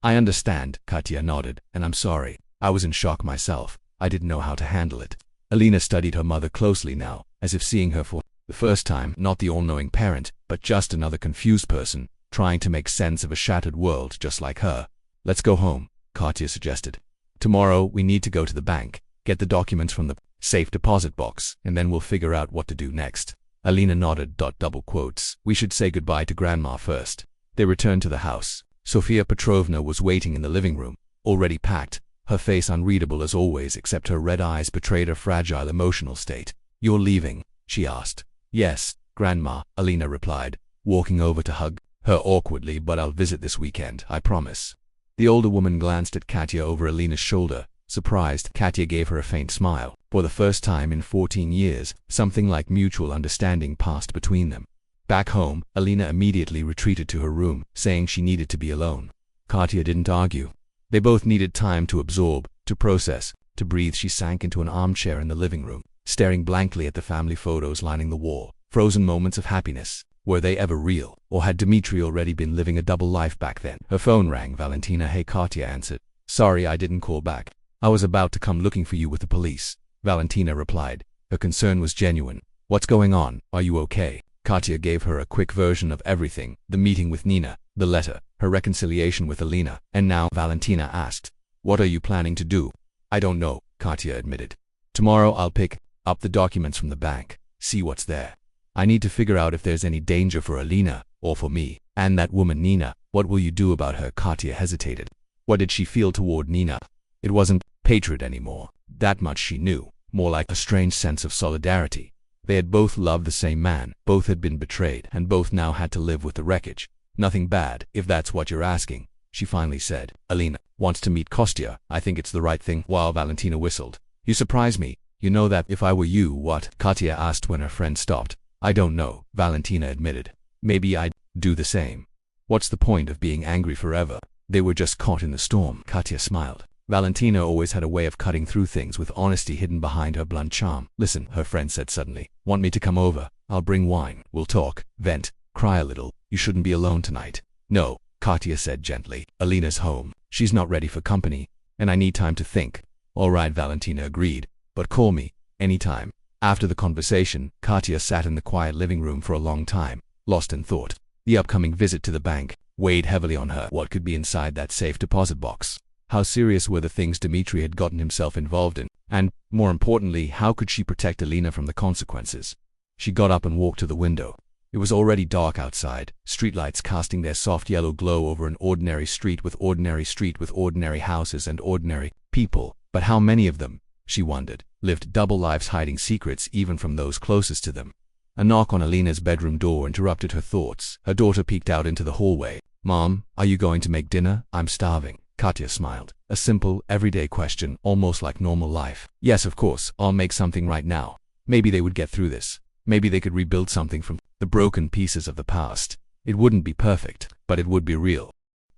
"I understand," Katia nodded, "and I'm sorry. I was in shock myself. I didn't know how to handle it." Alina studied her mother closely now, as if seeing her for the first time, not the all-knowing parent, but just another confused person, trying to make sense of a shattered world just like her. "Let's go home," Katia suggested. "Tomorrow we need to go to the bank, get the documents from the safe deposit box, and then we'll figure out what to do next." Alina nodded. Double quotes. "We should say goodbye to Grandma first." They returned to the house. Sofia Petrovna was waiting in the living room, already packed, her face unreadable as always, except her red eyes betrayed a fragile emotional state. "You're leaving?" she asked. "Yes, Grandma," Alina replied, walking over to hug her awkwardly. "But I'll visit this weekend, I promise." The older woman glanced at Katia over Alina's shoulder. Surprised, Katia gave her a faint smile. For the first time in 14 years, something like mutual understanding passed between them. Back home, Alina immediately retreated to her room, saying she needed to be alone. Katia didn't argue. They both needed time to absorb, to process, to breathe. She sank into an armchair in the living room, staring blankly at the family photos lining the wall. Frozen moments of happiness, Were they ever real? Or had Dmitry already been living a double life back then? Her phone rang. Valentina. Hey, Katya answered. Sorry I didn't call back. I was about to come looking for you with the police. Valentina replied. Her concern was genuine. What's going on? Are you okay? Katya gave her a quick version of everything. The meeting with Nina, the letter, her reconciliation with Alina, and now Valentina asked, what are you planning to do? I don't know, Katya admitted. Tomorrow I'll pick up the documents from the bank, see what's there. I need to figure out if there's any danger for Alina, or for me, and that woman Nina. What will you do about her? Katya hesitated. What did she feel toward Nina? It wasn't hatred anymore. That much she knew. More like a strange sense of solidarity. They had both loved the same man, both had been betrayed, and both now had to live with the wreckage. Nothing bad, if that's what you're asking, she finally said. Alina wants to meet Kostya. I think it's the right thing. While Valentina whistled. You surprise me. You know that if I were you, what? Katya asked when her friend stopped. I don't know, Valentina admitted. Maybe I'd do the same. What's the point of being angry forever? They were just caught in the storm. Katya smiled. Valentina always had a way of cutting through things with honesty hidden behind her blunt charm. Listen, her friend said suddenly. Want me to come over? I'll bring wine. We'll talk, vent, cry a little. You shouldn't be alone tonight. No, Katya said gently. Alina's home. She's not ready for company, and I need time to think. All right, Valentina agreed. But call me, anytime. After the conversation, Katya sat in the quiet living room for a long time, lost in thought. The upcoming visit to the bank weighed heavily on her. What could be inside that safe deposit box? How serious were the things Dmitry had gotten himself involved in? And, more importantly, how could she protect Alina from the consequences? She got up and walked to the window. It was already dark outside, streetlights casting their soft yellow glow over an ordinary street with ordinary houses and ordinary people. But how many of them, she wondered, lived double lives hiding secrets even from those closest to them? A knock on Alina's bedroom door interrupted her thoughts. Her daughter peeked out into the hallway. Mom, are you going to make dinner? I'm starving. Katya smiled. A simple, everyday question, almost like normal life. Yes, of course, I'll make something right now. Maybe they would get through this. Maybe they could rebuild something from the broken pieces of the past. It wouldn't be perfect, but it would be real.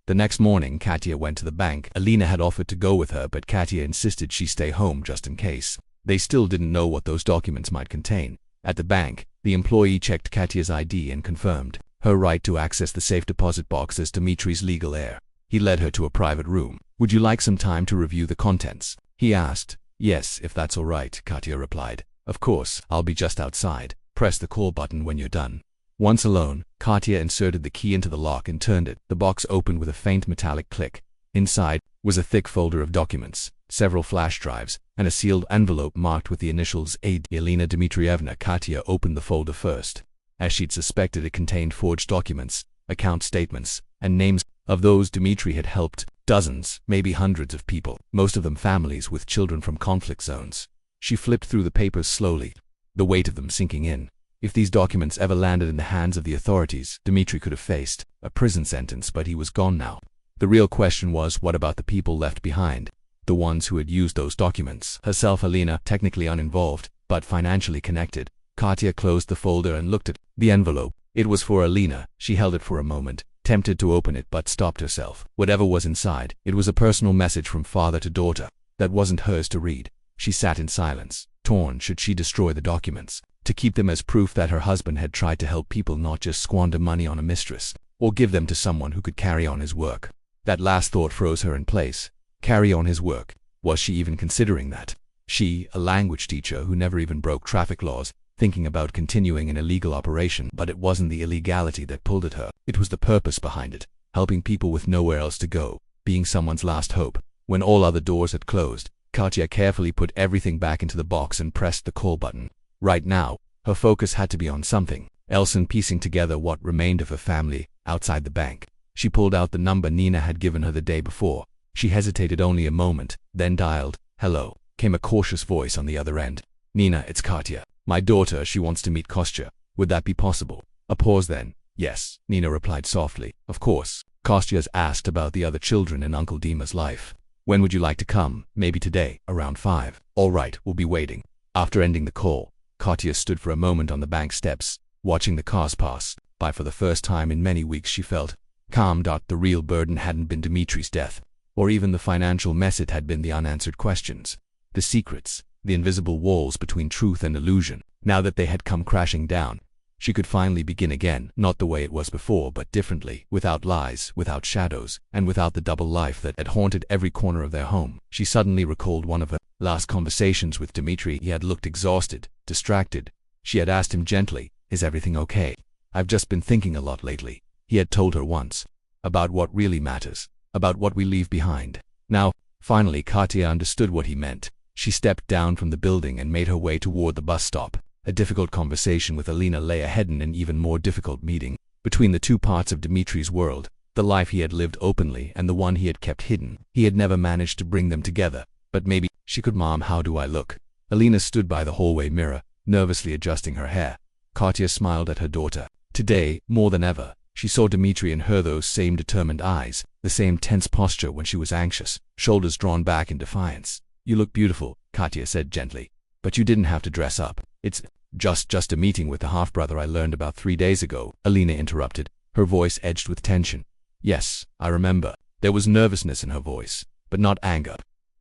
The next morning, Katya went to the bank. Alina had offered to go with her, but Katya insisted she stay home just in case. They still didn't know what those documents might contain. At the bank, the employee checked Katya's ID and confirmed her right to access the safe deposit box as Dmitry's legal heir. He led her to a private room. Would you like some time to review the contents? He asked. Yes, if that's all right, Katya replied. Of course, I'll be just outside. Press the call button when you're done. Once alone, Katya inserted the key into the lock and turned it. The box opened with a faint metallic click. Inside was a thick folder of documents, several flash drives, and a sealed envelope marked with the initials A. Elena Dmitrievna. Katya opened the folder first. As she'd suspected, it contained forged documents, account statements, and names of those Dmitry had helped. Dozens, maybe hundreds of people, most of them families with children from conflict zones. She flipped through the papers slowly, the weight of them sinking in. If these documents ever landed in the hands of the authorities, Dmitry could have faced a prison sentence, but he was gone now. The real question was, what about the people left behind? The ones who had used those documents. Herself, Alina, technically uninvolved, but financially connected. Katya closed the folder and looked at the envelope. It was for Alina. She held it for a moment, tempted to open it, but stopped herself. Whatever was inside, it was a personal message from father to daughter that wasn't hers to read. She sat in silence, torn. Should she destroy the documents to keep them as proof that her husband had tried to help people, not just squander money on a mistress, or give them to someone who could carry on his work? That last thought froze her in place. Carry on his work. Was she even considering that? She, a language teacher who never even broke traffic laws, thinking about continuing an illegal operation. But it wasn't the illegality that pulled at her. It was the purpose behind it. Helping people with nowhere else to go. Being someone's last hope. When all other doors had closed, Katya carefully put everything back into the box and pressed the call button. Right now, her focus had to be on something else and piecing together what remained of her family outside the bank. She pulled out the number Nina had given her the day before. She hesitated only a moment, then dialed. Hello, came a cautious voice on the other end. Nina, it's Katya. My daughter, she wants to meet Kostya. Would that be possible? A pause then. Yes, Nina replied softly. Of course. Kostya's asked about the other children in Uncle Dima's life. When would you like to come? Maybe today, around 5. All right, we'll be waiting. After ending the call, Katya stood for a moment on the bank steps, watching the cars pass by. For the first time in many weeks she felt calm. The real burden hadn't been Dmitry's death, or even the financial mess. It had been the unanswered questions, the secrets, the invisible walls between truth and illusion. Now that they had come crashing down, She could finally begin again, not the way it was before, but differently, without lies, without shadows, and without the double life that had haunted every corner of their home. She suddenly recalled one of her last conversations with Dmitri. He had looked exhausted, distracted. She had asked him gently, "Is everything okay? I've just been thinking a lot lately." He had told her once, about what really matters, about what we leave behind. Now, finally, Katya understood what he meant. She stepped down from the building and made her way toward the bus stop. A difficult conversation with Alina lay ahead in an even more difficult meeting. Between the two parts of Dmitri's world, the life he had lived openly and the one he had kept hidden, he had never managed to bring them together. But maybe she could. "Mom, how do I look?" Alina stood by the hallway mirror, nervously adjusting her hair. Katya smiled at her daughter. Today, more than ever, she saw Dmitri in her, those same determined eyes, the same tense posture when she was anxious, shoulders drawn back in defiance. "You look beautiful," Katya said gently. "But you didn't have to dress up. It's just a meeting with the half-brother I learned about 3 days ago," Alina interrupted, her voice edged with tension. "Yes, I remember." There was nervousness in her voice, but not anger.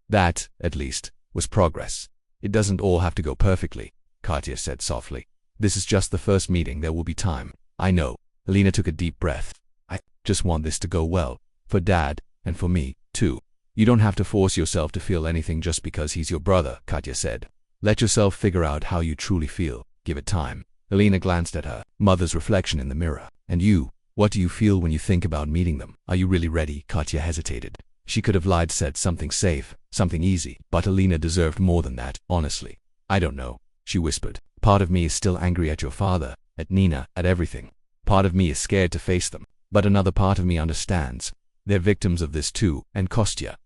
That, at least, was progress. "It doesn't all have to go perfectly," Katya said softly. "This is just the first meeting. There will be time." "I know." Alina took a deep breath. "I just want this to go well. For Dad, and for me, too." "You don't have to force yourself to feel anything just because he's your brother," Katya said. "Let yourself figure out how you truly feel. Give it time." Alina glanced at her mother's reflection in the mirror. "And you, what do you feel when you think about meeting them? Are you really ready?" Katya hesitated. She could have lied, said something safe, something easy, but Alina deserved more than that, honestly. "I don't know," she whispered. "Part of me is still angry at your father, at Nina, at everything. Part of me is scared to face them, but another part of me understands. They're victims of this too, and Kostya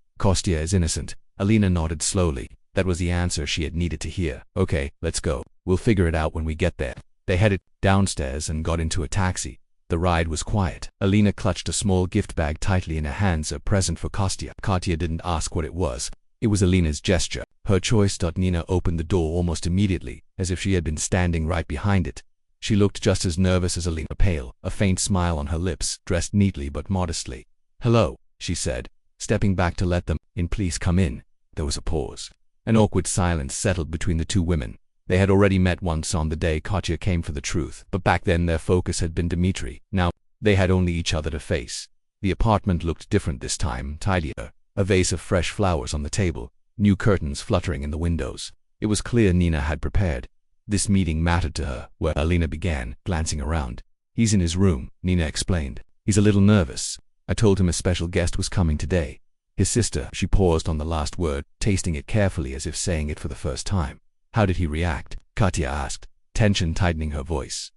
is innocent." Alina nodded slowly. That was the answer she had needed to hear. "Okay, let's go. We'll figure it out when we get there." They headed downstairs and got into a taxi. The ride was quiet. Alina clutched a small gift bag tightly in her hands, a present for Kostya. Katya didn't ask what it was. It was Alina's gesture, her choice. Nina opened the door almost immediately, as if she had been standing right behind it. She looked just as nervous as Alina, pale, a faint smile on her lips, dressed neatly but modestly. "Hello," she said, stepping back to let them in. "Please come in." There was a pause. An awkward silence settled between the two women. They had already met once on the day Katya came for the truth, but back then their focus had been Dmitri. Now, they had only each other to face. The apartment looked different this time, tidier, a vase of fresh flowers on the table, new curtains fluttering in the windows. It was clear Nina had prepared. This meeting mattered to her. "Where?" Alina began, glancing around. "He's in his room," Nina explained. "He's a little nervous. I told him a special guest was coming today. His sister." She paused on the last word, tasting it carefully as if saying it for the first time. "How did he react?" Katya asked, tension tightening her voice.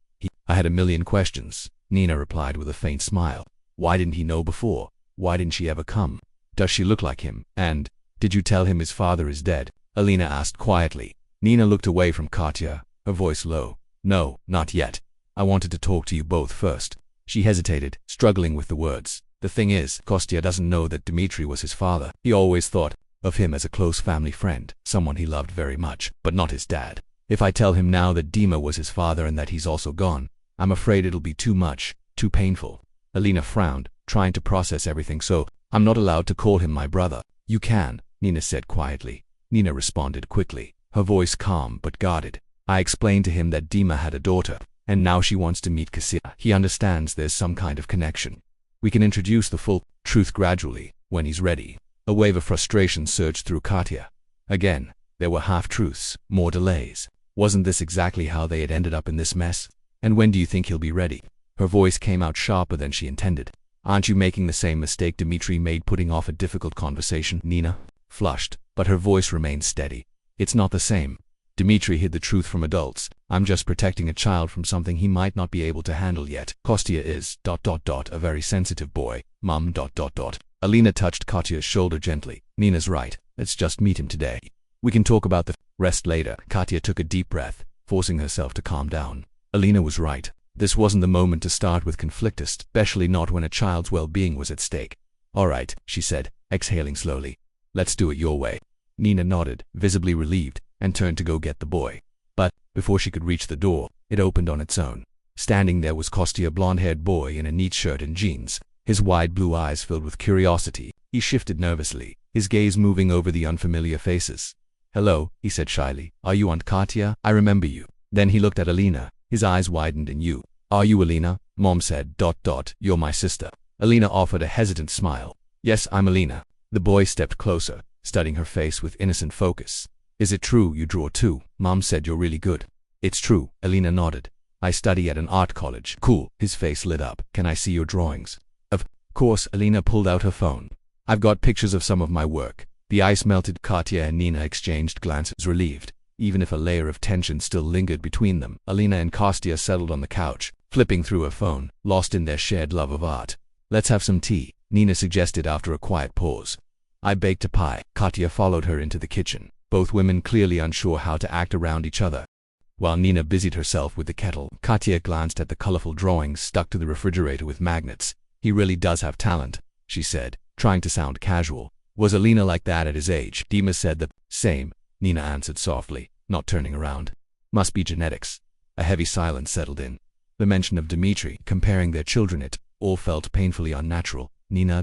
"I had a million questions," Nina replied with a faint smile. "Why didn't he know before? Why didn't she ever come? Does she look like him? And, did you tell him his father is dead?" Alina asked quietly. Nina looked away from Katya, her voice low. "No, not yet. I wanted to talk to you both first." She hesitated, struggling with the words. "The thing is, Kostya doesn't know that Dmitri was his father. He always thought of him as a close family friend, someone he loved very much, but not his dad. If I tell him now that Dima was his father and that he's also gone, I'm afraid it'll be too much, too painful." Alina frowned, trying to process everything. "So, I'm not allowed to call him my brother?" "You can," Nina said quietly. Nina responded quickly, her voice calm but guarded. "I explained to him that Dima had a daughter, and now she wants to meet Kasia. He understands there's some kind of connection. We can introduce the full truth gradually, when he's ready." A wave of frustration surged through Katya. Again, there were half-truths, more delays. Wasn't this exactly how they had ended up in this mess? "And when do you think he'll be ready?" Her voice came out sharper than she intended. "Aren't you making the same mistake Dmitri made, putting off a difficult conversation?" Nina flushed, but her voice remained steady. "It's not the same. Dmitri hid the truth from adults. I'm just protecting a child from something he might not be able to handle yet. Kostya is ... a very sensitive boy, Mum ... Alina touched Katya's shoulder gently. "Nina's right. Let's just meet him today. We can talk about the rest later." Katya took a deep breath, forcing herself to calm down. Alina was right. This wasn't the moment to start with conflict, especially not when a child's well-being was at stake. "All right," she said, exhaling slowly. "Let's do it your way." Nina nodded, visibly relieved, and turned to go get the boy. But, before she could reach the door, it opened on its own. Standing there was Kostya, a blonde-haired boy in a neat shirt and jeans, his wide blue eyes filled with curiosity. He shifted nervously, his gaze moving over the unfamiliar faces. "Hello," he said shyly. "Are you Aunt Katya? I remember you." Then he looked at Alina, His eyes widened. And you? Are you Alina? Mom said. You're my sister. Alina offered a hesitant smile. Yes, I'm Alina. The boy stepped closer, studying her face with innocent focus. Is it true you draw too? Mom said you're really good. It's true, Alina nodded. I study at an art college. Cool. His face lit up. Can I see your drawings? Of course. Alina pulled out her phone. I've got pictures of some of my work. The ice melted. Katya and Nina exchanged glances, relieved. Even if a layer of tension still lingered between them, Alina and Kostya settled on the couch, flipping through her phone, lost in their shared love of art. Let's have some tea, Nina suggested after a quiet pause. I baked a pie. Katya followed her into the kitchen, both women clearly unsure how to act around each other. While Nina busied herself with the kettle, Katya glanced at the colorful drawings stuck to the refrigerator with magnets. He really does have talent, she said, trying to sound casual. Was Alina like that at his age? Dima said the same, Nina answered softly, not turning around. Must be genetics. A heavy silence settled in. The mention of Dmitri, comparing their children, it all felt painfully unnatural. Nina.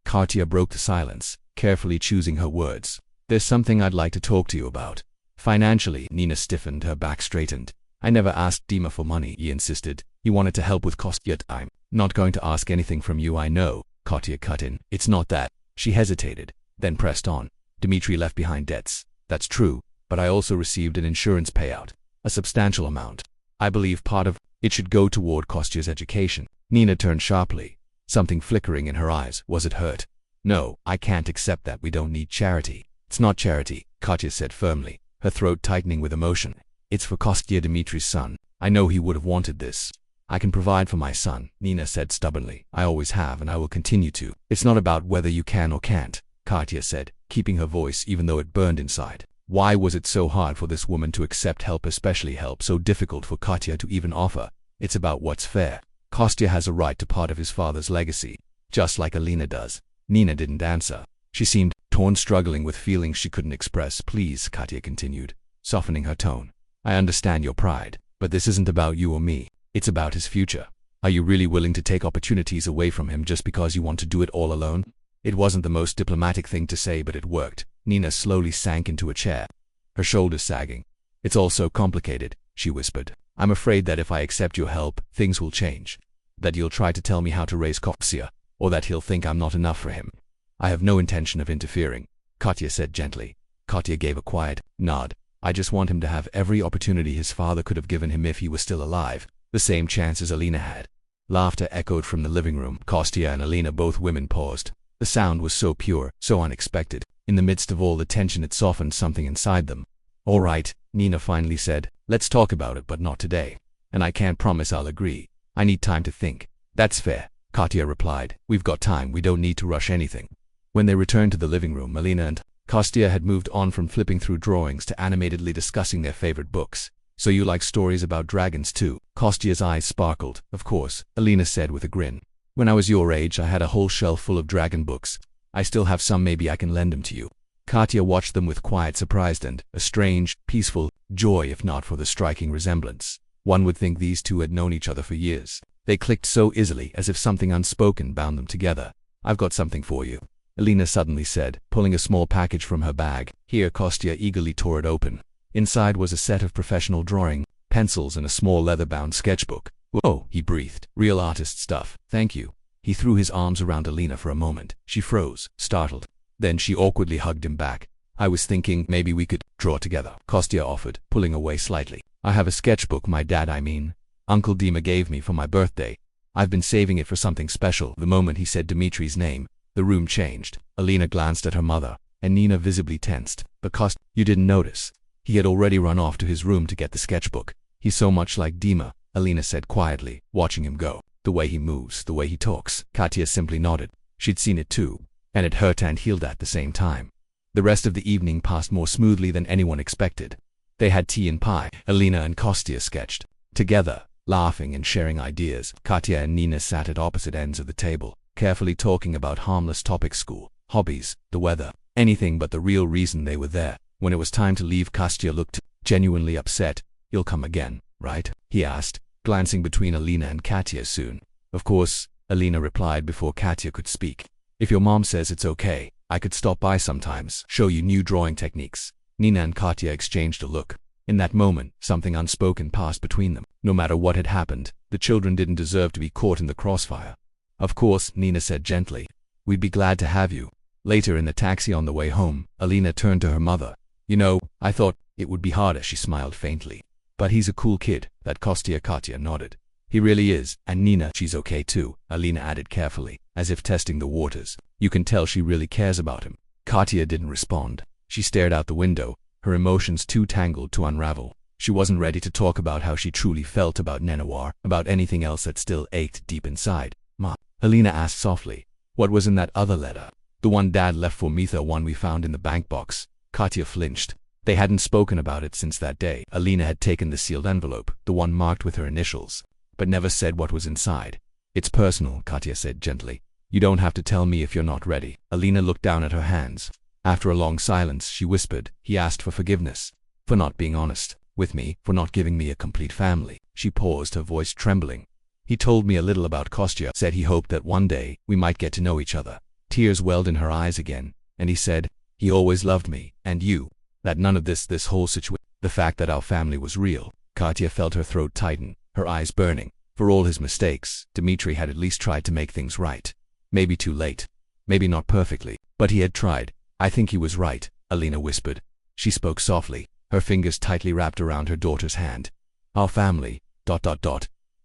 Katya broke the silence, carefully choosing her words. There's something I'd like to talk to you about. Financially, Nina stiffened, her back straightened. I never asked Dima for money, he insisted. He wanted to help with cost, yet I'm not going to ask anything from you, I know, Katya cut in. It's not that. She hesitated, then pressed on. Dmitri left behind debts. That's true, but I also received an insurance payout. A substantial amount. I believe part of it should go toward Kostya's education. Nina turned sharply, something flickering in her eyes. Was it hurt? No, I can't accept that. We don't need charity. It's not charity, Katya said firmly, her throat tightening with emotion. It's for Kostya, Dmitri's son. I know he would have wanted this. I can provide for my son, Nina said stubbornly. I always have and I will continue to. It's not about whether you can or can't, Katya said, keeping her voice even though it burned inside. Why was it so hard for this woman to accept help, especially help so difficult for Katya to even offer? It's about what's fair. Kostya has a right to part of his father's legacy, just like Alina does. Nina didn't answer. She seemed torn, struggling with feelings she couldn't express. Please, Katya continued, softening her tone. I understand your pride, but this isn't about you or me. It's about his future. Are you really willing to take opportunities away from him just because you want to do it all alone? It wasn't the most diplomatic thing to say, but it worked. Nina slowly sank into a chair, her shoulders sagging. It's all so complicated, she whispered. I'm afraid that if I accept your help, things will change. That you'll try to tell me how to raise Kostya, or that he'll think I'm not enough for him. I have no intention of interfering, Katya said gently. Katya gave a quiet nod. I just want him to have every opportunity his father could have given him if he was still alive. The same chances Alina had. Laughter echoed from the living room. Kostya and Alina, both women, paused. The sound was so pure, so unexpected. In the midst of all the tension, it softened something inside them. All right, Nina finally said. Let's talk about it, but not today. And I can't promise I'll agree. I need time to think. That's fair, Katya replied. We've got time, we don't need to rush anything. When they returned to the living room, Alina and Kostya had moved on from flipping through drawings to animatedly discussing their favorite books. So you like stories about dragons too? Kostya's eyes sparkled. Of course, Alina said with a grin. When I was your age, I had a whole shelf full of dragon books. I still have some, maybe I can lend them to you. Katya watched them with quiet surprise and a strange, peaceful joy, if not for the striking resemblance. One would think these two had known each other for years. They clicked so easily, as if something unspoken bound them together. I've got something for you, Alina suddenly said, pulling a small package from her bag. Here, Kostya eagerly tore it open. Inside was a set of professional drawing pencils and a small leather-bound sketchbook. Whoa, he breathed. Real artist stuff. Thank you. He threw his arms around Alina for a moment. She froze, startled. Then she awkwardly hugged him back. I was thinking maybe we could draw together, Kostya offered, pulling away slightly. I have a sketchbook Uncle Dima gave me for my birthday. I've been saving it for something special. The moment he said Dmitri's name, the room changed. Alina glanced at her mother, and Nina visibly tensed. But you didn't notice. He had already run off to his room to get the sketchbook. He's so much like Dima, Alina said quietly, watching him go. The way he moves, the way he talks. Katya simply nodded. She'd seen it too, and it hurt and healed at the same time. The rest of the evening passed more smoothly than anyone expected. They had tea and pie. Alina and Kostya sketched together, laughing and sharing ideas. Katya and Nina sat at opposite ends of the table, carefully talking about harmless topics: school, hobbies, the weather, anything but the real reason they were there. When it was time to leave, Kostya looked genuinely upset. You'll come again, right? He asked, glancing between Alina and Katya. Soon. Of course, Alina replied before Katya could speak. If your mom says it's okay, I could stop by sometimes, show you new drawing techniques. Nina and Katya exchanged a look. In that moment, something unspoken passed between them. No matter what had happened, the children didn't deserve to be caught in the crossfire. "Of course," Nina said gently. "We'd be glad to have you." Later in the taxi on the way home, Alina turned to her mother. "You know, I thought it would be harder," she smiled faintly. "But he's a cool kid, that Kostya." Katya nodded. "He really is, and Nina, she's okay too," Alina added carefully, as if testing the waters. "You can tell she really cares about him." Katya didn't respond. She stared out the window, her emotions too tangled to unravel. She wasn't ready to talk about how she truly felt about Nenawar, about anything else that still ached deep inside. "Ma," Alina asked softly, "what was in that other letter? The one Dad left for Mitha, one we found in the bank box?" Katya flinched. They hadn't spoken about it since that day. Alina had taken the sealed envelope, the one marked with her initials, but never said what was inside. "It's personal," Katya said gently. "You don't have to tell me if you're not ready." Alina looked down at her hands. After a long silence, she whispered, "He asked for forgiveness. For not being honest with me, for not giving me a complete family." She paused, her voice trembling. "He told me a little about Kostya, said he hoped that one day we might get to know each other." Tears welled in her eyes again, and he said, "He always loved me, and you. That none of this whole situation, the fact that our family was real." Katya felt her throat tighten, her eyes burning. For all his mistakes, Dmitri had at least tried to make things right. Maybe too late. Maybe not perfectly, but he had tried. "I think he was right," Alina whispered. She spoke softly, her fingers tightly wrapped around her daughter's hand. "Our family, ...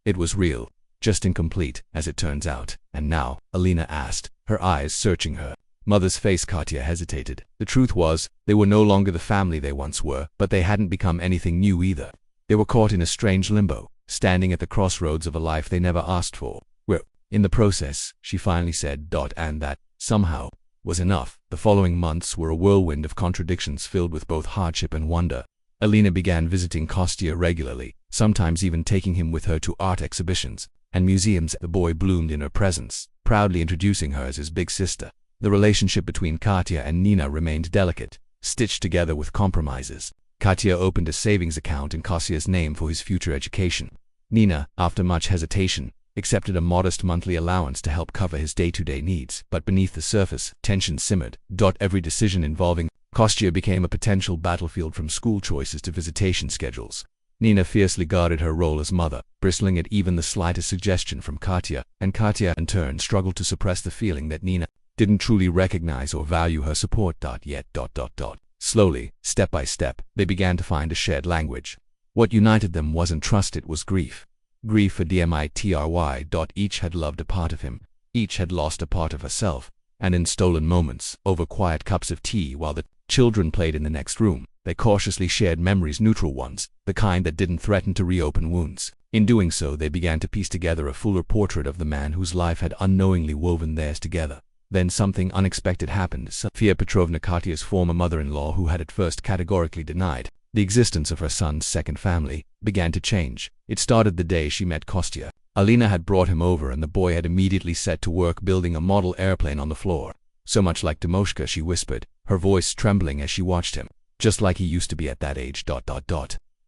It was real, just incomplete, as it turns out." "And now?" Alina asked, her eyes searching her mother's face. Katya hesitated. The truth was, they were no longer the family they once were, but they hadn't become anything new either. They were caught in a strange limbo, standing at the crossroads of a life they never asked for. "We're in the process," she finally said. And that, somehow, was enough. The following months were a whirlwind of contradictions filled with both hardship and wonder. Alina began visiting Kostya regularly, sometimes even taking him with her to art exhibitions and museums. The boy bloomed in her presence, proudly introducing her as his big sister. The relationship between Katya and Nina remained delicate, stitched together with compromises. Katya opened a savings account in Kostya's name for his future education. Nina, after much hesitation, accepted a modest monthly allowance to help cover his day-to-day needs. But beneath the surface, tension simmered. Every decision involving Kostya became a potential battlefield, from school choices to visitation schedules. Nina fiercely guarded her role as mother, bristling at even the slightest suggestion from Katya, and Katya in turn struggled to suppress the feeling that Nina didn't truly recognize or value her support. Yet. Slowly, step by step, they began to find a shared language. What united them wasn't trust, it was grief. Grief for Dmitry. Each had loved a part of him, each had lost a part of herself, and in stolen moments, over quiet cups of tea while the children played in the next room, they cautiously shared memories, neutral ones, the kind that didn't threaten to reopen wounds. In doing so, they began to piece together a fuller portrait of the man whose life had unknowingly woven theirs together. Then something unexpected happened. Sofia Petrovna, Katya's former mother-in-law, who had at first categorically denied the existence of her son's second family, began to change. It started the day she met Kostya. Alina had brought him over, and the boy had immediately set to work building a model airplane on the floor. "So much like Demoshka," she whispered, her voice trembling as she watched him. "Just like he used to be at that age.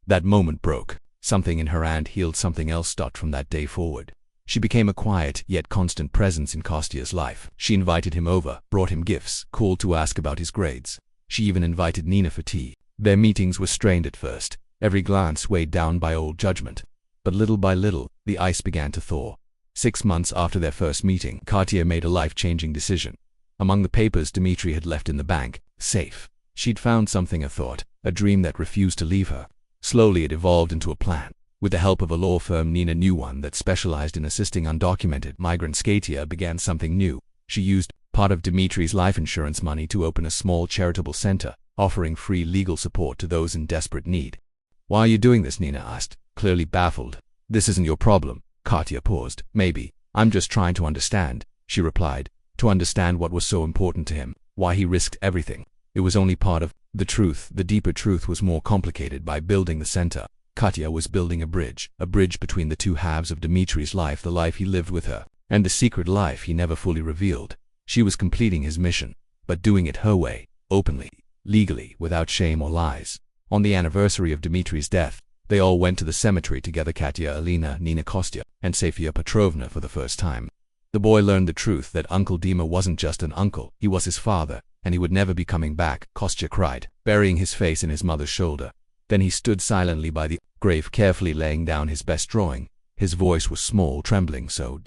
That moment broke. Something in her hand healed something else. From that day forward, she became a quiet yet constant presence in Kostya's life. She invited him over, brought him gifts, called to ask about his grades. She even invited Nina for tea. Their meetings were strained at first, every glance weighed down by old judgment. But little by little, the ice began to thaw. 6 months after their first meeting, Katya made a life-changing decision. Among the papers Dmitri had left in the bank, safe, she'd found something, a thought, a dream that refused to leave her. Slowly it evolved into a plan. With the help of a law firm, Nina knew one that specialized in assisting undocumented migrants. Katya began something new. She used part of Dmitri's life insurance money to open a small charitable center, offering free legal support to those in desperate need. "Why are you doing this?" Nina asked, clearly baffled. "This isn't your problem." Katya paused. "Maybe. I'm just trying to understand," she replied. To understand what was so important to him, why he risked everything. It was only part of the truth. The deeper truth was more complicated. By building the center, Katya was building a bridge between the two halves of Dmitri's life, the life he lived with her, and the secret life he never fully revealed. She was completing his mission, but doing it her way, openly, legally, without shame or lies. On the anniversary of Dmitri's death, they all went to the cemetery together: Katya, Alina, Nina, Kostya, and Sofia Petrovna. For the first time, the boy learned the truth that Uncle Dima wasn't just an uncle, he was his father, and he would never be coming back. Kostya cried, burying his face in his mother's shoulder. Then he stood silently by the grave, carefully laying down his best drawing. His voice was small, trembling, so ...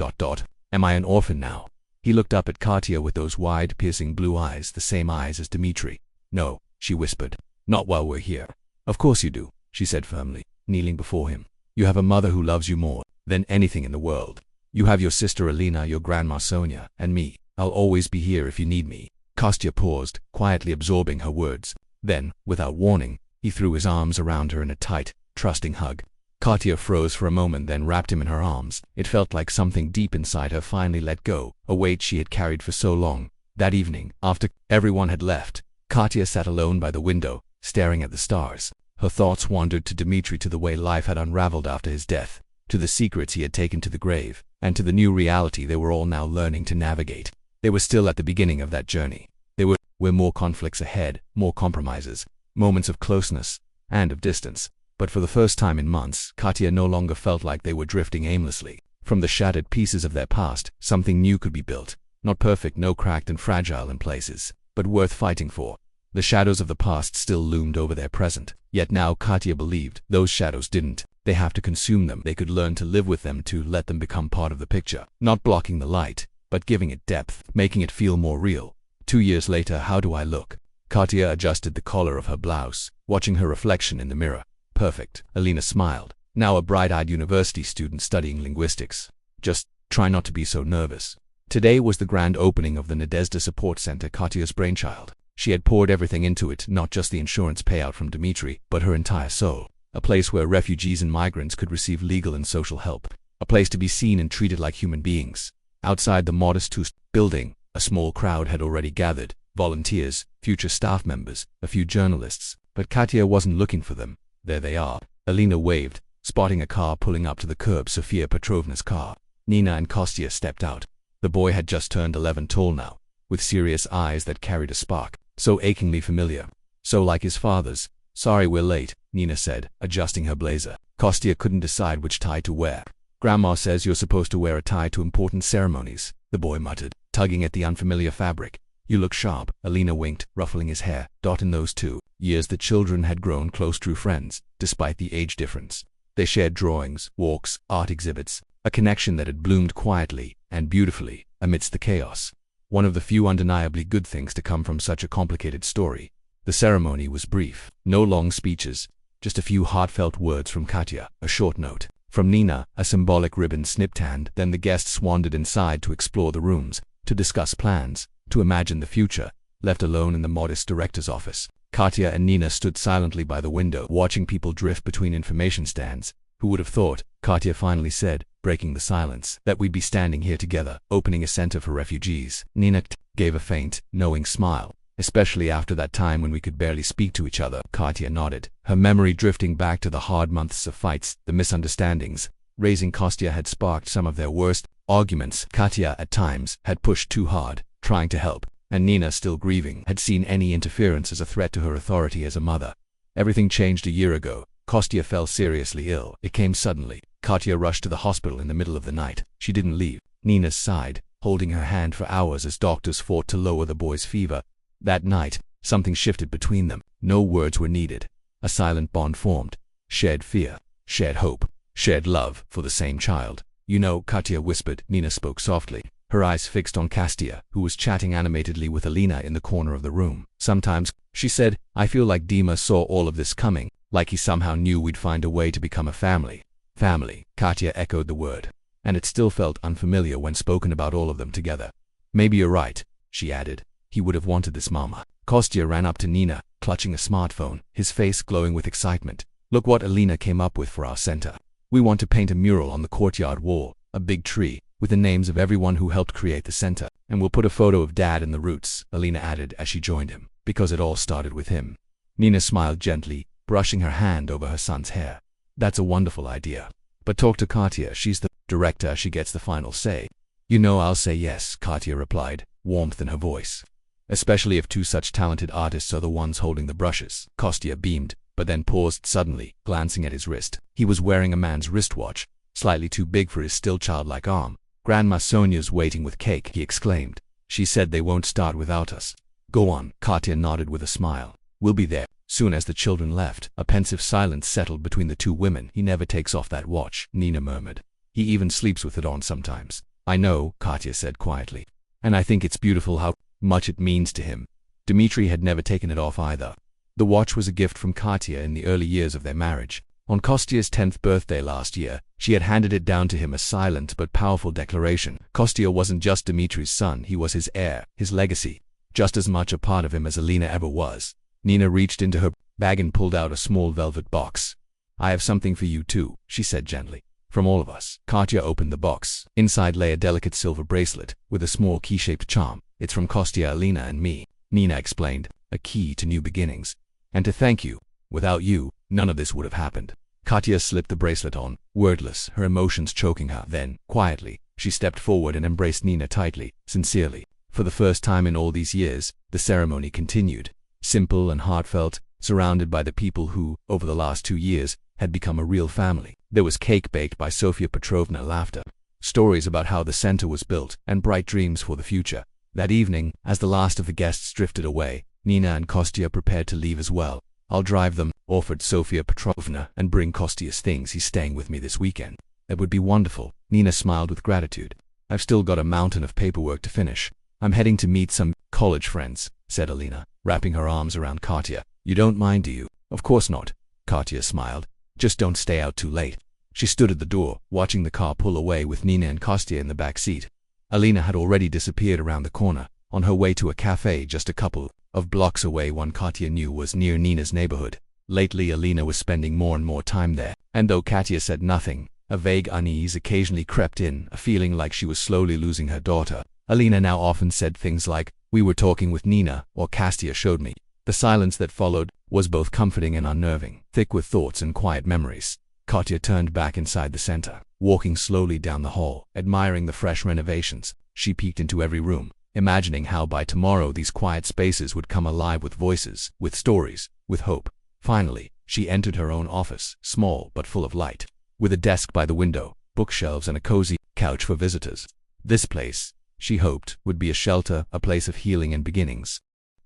Am I an orphan now? He looked up at Katya with those wide, piercing blue eyes, the same eyes as Dmitri. No, she whispered. Not while we're here. Of course you do, she said firmly, kneeling before him. You have a mother who loves you more than anything in the world. You have your sister Alina, your grandma Sonia, and me. I'll always be here if you need me. Kostya paused, quietly absorbing her words. Then, without warning, he threw his arms around her in a tight, trusting hug. Katya froze for a moment, then wrapped him in her arms. It felt like something deep inside her finally let go, a weight she had carried for so long. That evening, after everyone had left, Katya sat alone by the window, staring at the stars. Her thoughts wandered to Dmitri, to the way life had unraveled after his death, to the secrets he had taken to the grave, and to the new reality they were all now learning to navigate. They were still at the beginning of that journey. There were more conflicts ahead, more compromises, moments of closeness and of distance. But for the first time in months, Katya no longer felt like they were drifting aimlessly. From the shattered pieces of their past, something new could be built. Not perfect, no cracked and fragile in places, but worth fighting for. The shadows of the past still loomed over their present. Yet now Katya believed those shadows didn't. They have to consume them. They could learn to live with them, to let them become part of the picture. Not blocking the light, but giving it depth, making it feel more real. 2 years later, how do I look? Katya adjusted the collar of her blouse, watching her reflection in the mirror. Perfect. Alina smiled. Now a bright-eyed university student studying linguistics. Just try not to be so nervous. Today was the grand opening of the Nadezhda Support Center, Katya's brainchild. She had poured everything into it, not just the insurance payout from Dmitri, but her entire soul. A place where refugees and migrants could receive legal and social help. A place to be seen and treated like human beings. Outside the modest building, a small crowd had already gathered. Volunteers, future staff members, a few journalists. But Katya wasn't looking for them. There they are. Alina waved, spotting a car pulling up to the curb, Sofia Petrovna's car. Nina and Kostya stepped out. The boy had just turned 11 tall now, with serious eyes that carried a spark, so achingly familiar, so like his father's. Sorry we're late, Nina said, adjusting her blazer. Kostya couldn't decide which tie to wear. Grandma says you're supposed to wear a tie to important ceremonies, the boy muttered, tugging at the unfamiliar fabric. You look sharp, Alina winked, ruffling his hair. In those 2 years the children had grown close, true friends, despite the age difference. They shared drawings, walks, art exhibits, a connection that had bloomed quietly and beautifully amidst the chaos. One of the few undeniably good things to come from such a complicated story. The ceremony was brief. No long speeches, just a few heartfelt words from Katya, a short note from Nina, a symbolic ribbon snipped, and then the guests wandered inside to explore the rooms, to discuss plans, to imagine the future. Left alone in the modest director's office, Katya and Nina stood silently by the window, watching people drift between information stands. Who would have thought, Katya finally said, breaking the silence, that we'd be standing here together, opening a center for refugees. Nina gave a faint, knowing smile. Especially after that time when we could barely speak to each other. Katya nodded, her memory drifting back to the hard months of fights, the misunderstandings. Raising Kostya had sparked some of their worst arguments. Katya, at times, had pushed too hard, trying to help, and Nina, still grieving, had seen any interference as a threat to her authority as a mother. Everything changed a year ago. Kostya fell seriously ill. It came suddenly. Katya rushed to the hospital in the middle of the night. She didn't leave Nina's side, holding her hand for hours as doctors fought to lower the boy's fever. That night, something shifted between them. No words were needed. A silent bond formed. Shared fear, shared hope, shared love for the same child. You know, Katya whispered. Nina spoke softly, her eyes fixed on Kostya, who was chatting animatedly with Alina in the corner of the room. Sometimes, she said, I feel like Dima saw all of this coming, like he somehow knew we'd find a way to become a family. Family, Katya echoed the word, and it still felt unfamiliar when spoken about all of them together. Maybe you're right, she added. He would have wanted this, Mama. Kostya ran up to Nina, clutching a smartphone, his face glowing with excitement. Look what Alina came up with for our center. We want to paint a mural on the courtyard wall, a big tree, with the names of everyone who helped create the center. And we'll put a photo of Dad in the roots, Alina added as she joined him, because it all started with him. Nina smiled gently, brushing her hand over her son's hair. That's a wonderful idea. But talk to Katya, she's the director, she gets the final say. You know I'll say yes, Katya replied, warmth in her voice. Especially if 2 such talented artists are the ones holding the brushes. Kostya beamed, but then paused suddenly, glancing at his wrist. He was wearing a man's wristwatch, slightly too big for his still childlike arm. Grandma Sonia's waiting with cake, he exclaimed. She said they won't start without us. Go on, Katya nodded with a smile. We'll be there. Soon as the children left, a pensive silence settled between the two women. "He never takes off that watch," Nina murmured. "He even sleeps with it on sometimes." "I know," Katya said quietly. "And I think it's beautiful how much it means to him." Dmitry had never taken it off either. The watch was a gift from Katya in the early years of their marriage. On Kostya's 10th birthday last year, she had handed it down to him, a silent but powerful declaration. Kostya wasn't just Dmitry's son, he was his heir, his legacy, just as much a part of him as Alina ever was. Nina reached into her bag and pulled out a small velvet box. "I have something for you too," she said gently. "From all of us." Katya opened the box. Inside lay a delicate silver bracelet with a small key-shaped charm. "It's from Kostya, Alina, and me," Nina explained. "A key to new beginnings. And to thank you. Without you, none of this would have happened." Katya slipped the bracelet on, wordless, her emotions choking her. Then, quietly, she stepped forward and embraced Nina tightly, sincerely. For the first time in all these years, the ceremony continued. Simple and heartfelt, surrounded by the people who, over the last 2 years, had become a real family. There was cake baked by Sofia Petrovna, laughter, stories about how the center was built, and bright dreams for the future. That evening, as the last of the guests drifted away, Nina and Kostya prepared to leave as well. "I'll drive them," offered Sofia Petrovna, "and bring Kostya's things. He's staying with me this weekend." "That would be wonderful." Nina smiled with gratitude. "I've still got a mountain of paperwork to finish. I'm heading to meet some college friends," said Alina, wrapping her arms around Katya. "You don't mind, do you?" "Of course not," Katya smiled. "Just don't stay out too late." She stood at the door, watching the car pull away with Nina and Kostya in the back seat. Alina had already disappeared around the corner, on her way to a cafe just a couple of blocks away. One Katya knew was near Nina's neighborhood. Lately Alina was spending more and more time there, and though Katya said nothing, a vague unease occasionally crept in, a feeling like she was slowly losing her daughter. Alina now often said things like, "We were talking with Nina," or "Kostya showed me." The silence that followed was both comforting and unnerving, thick with thoughts and quiet memories. Katya turned back inside the center, walking slowly down the hall, admiring the fresh renovations. She peeked into every room, imagining how by tomorrow these quiet spaces would come alive with voices, with stories, with hope. Finally, she entered her own office, small but full of light, with a desk by the window, bookshelves, and a cozy couch for visitors. This place, she hoped, would be a shelter, a place of healing and beginnings.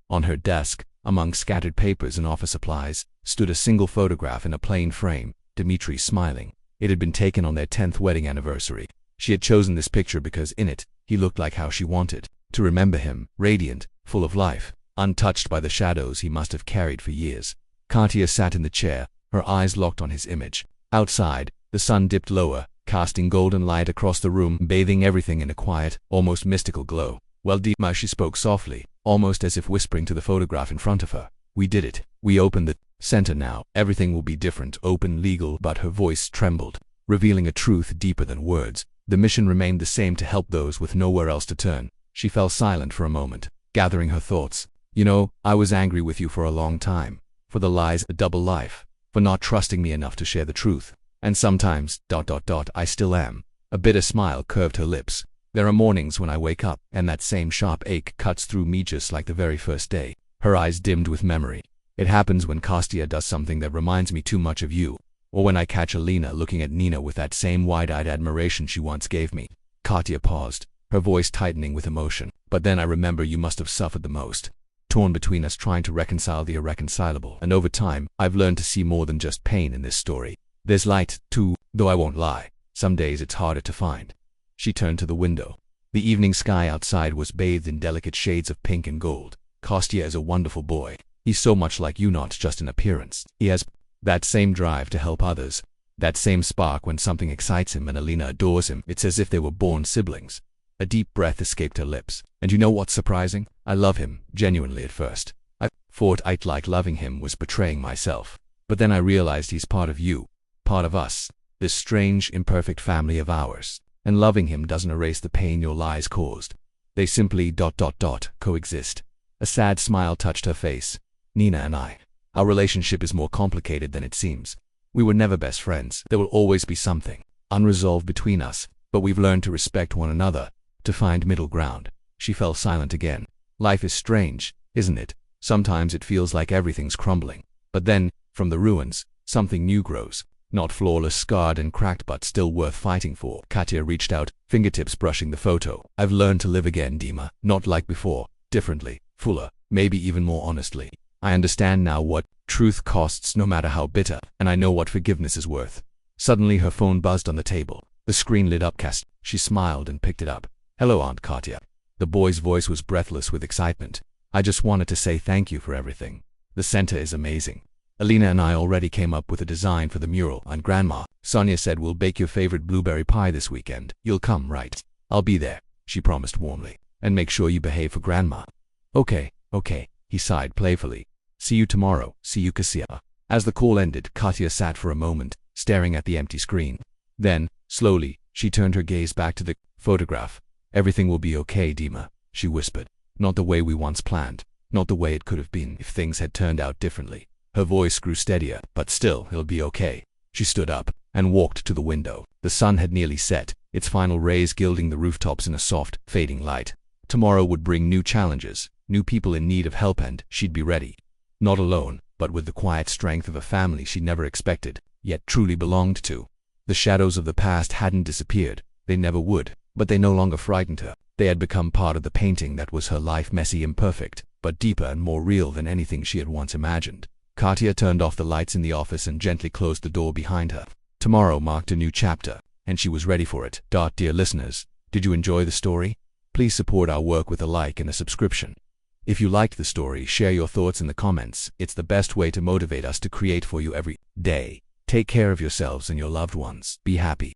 On her desk, among scattered papers and office supplies, stood a single photograph in a plain frame, Dmitry smiling. It had been taken on their 10th wedding anniversary. She had chosen this picture because in it, he looked like how she wanted to remember him, radiant, full of life, untouched by the shadows he must have carried for years. Katya sat in the chair, her eyes locked on his image. Outside, the sun dipped lower, casting golden light across the room, bathing everything in a quiet, almost mystical glow. "Well, Dima," she spoke softly, almost as if whispering to the photograph in front of her. "We did it. We opened the center now. Everything will be different, open, legal." But her voice trembled, revealing a truth deeper than words. The mission remained the same, to help those with nowhere else to turn. She fell silent for a moment, gathering her thoughts. "You know, I was angry with you for a long time. For the lies, a double life. For not trusting me enough to share the truth. And sometimes, I still am." A bitter smile curved her lips. "There are mornings when I wake up, and that same sharp ache cuts through me just like the very first day." Her eyes dimmed with memory. "It happens when Kostya does something that reminds me too much of you. Or when I catch Alina looking at Nina with that same wide-eyed admiration she once gave me." Katya paused, her voice tightening with emotion. "But then I remember you must have suffered the most. Torn between us, trying to reconcile the irreconcilable. And over time, I've learned to see more than just pain in this story. There's light, too, though I won't lie. Some days it's harder to find." She turned to the window. The evening sky outside was bathed in delicate shades of pink and gold. "Kostya is a wonderful boy. He's so much like you, not just in appearance. He has that same drive to help others, that same spark when something excites him, and Alina adores him. It's as if they were born siblings." A deep breath escaped her lips. "And you know what's surprising? I love him, genuinely at first. I thought I'd like loving him was betraying myself. But then I realized he's part of you, part of us, this strange, imperfect family of ours. And loving him doesn't erase the pain your lies caused. They simply coexist." A sad smile touched her face. "Nina and our relationship is more complicated than it seems. We were never best friends. There will always be something unresolved between us, but we've learned to respect one another, to find middle ground." She fell silent again. "Life is strange, isn't it? Sometimes it feels like everything's crumbling. But then, from the ruins, something new grows. Not flawless, scarred and cracked, but still worth fighting for." Katya reached out, fingertips brushing the photo. "I've learned to live again, Dima. Not like before. Differently. Fuller. Maybe even more honestly." I understand now what truth costs, no matter how bitter, and I know what forgiveness is worth. Suddenly her phone buzzed on the table. The screen lit up. She smiled and picked it up. Hello, Aunt Katya. The boy's voice was breathless with excitement. I just wanted to say thank you for everything. The center is amazing. Alina and I already came up with a design for the mural, and Grandma, Sonia, said we'll bake your favorite blueberry pie this weekend. You'll come, right? I'll be there, she promised warmly. And make sure you behave for Grandma. Okay, he sighed playfully. See you tomorrow. See you, Kasia. As the call ended, Katya sat for a moment, staring at the empty screen. Then, slowly, she turned her gaze back to the photograph. Everything will be okay, Dima, she whispered. Not the way we once planned. Not the way it could have been if things had turned out differently. Her voice grew steadier, but still, it'll be okay. She stood up and walked to the window. The sun had nearly set, its final rays gilding the rooftops in a soft, fading light. Tomorrow would bring new challenges, new people in need of help, and she'd be ready. Not alone, but with the quiet strength of a family she never expected, yet truly belonged to. The shadows of the past hadn't disappeared. They never would, but they no longer frightened her. They had become part of the painting that was her life, messy, imperfect, but deeper and more real than anything she had once imagined. Katya turned off the lights in the office and gently closed the door behind her. Tomorrow marked a new chapter, and she was ready for it. Dear listeners, did you enjoy the story? Please support our work with a like and a subscription. If you liked the story, share your thoughts in the comments. It's the best way to motivate us to create for you every day. Take care of yourselves and your loved ones. Be happy.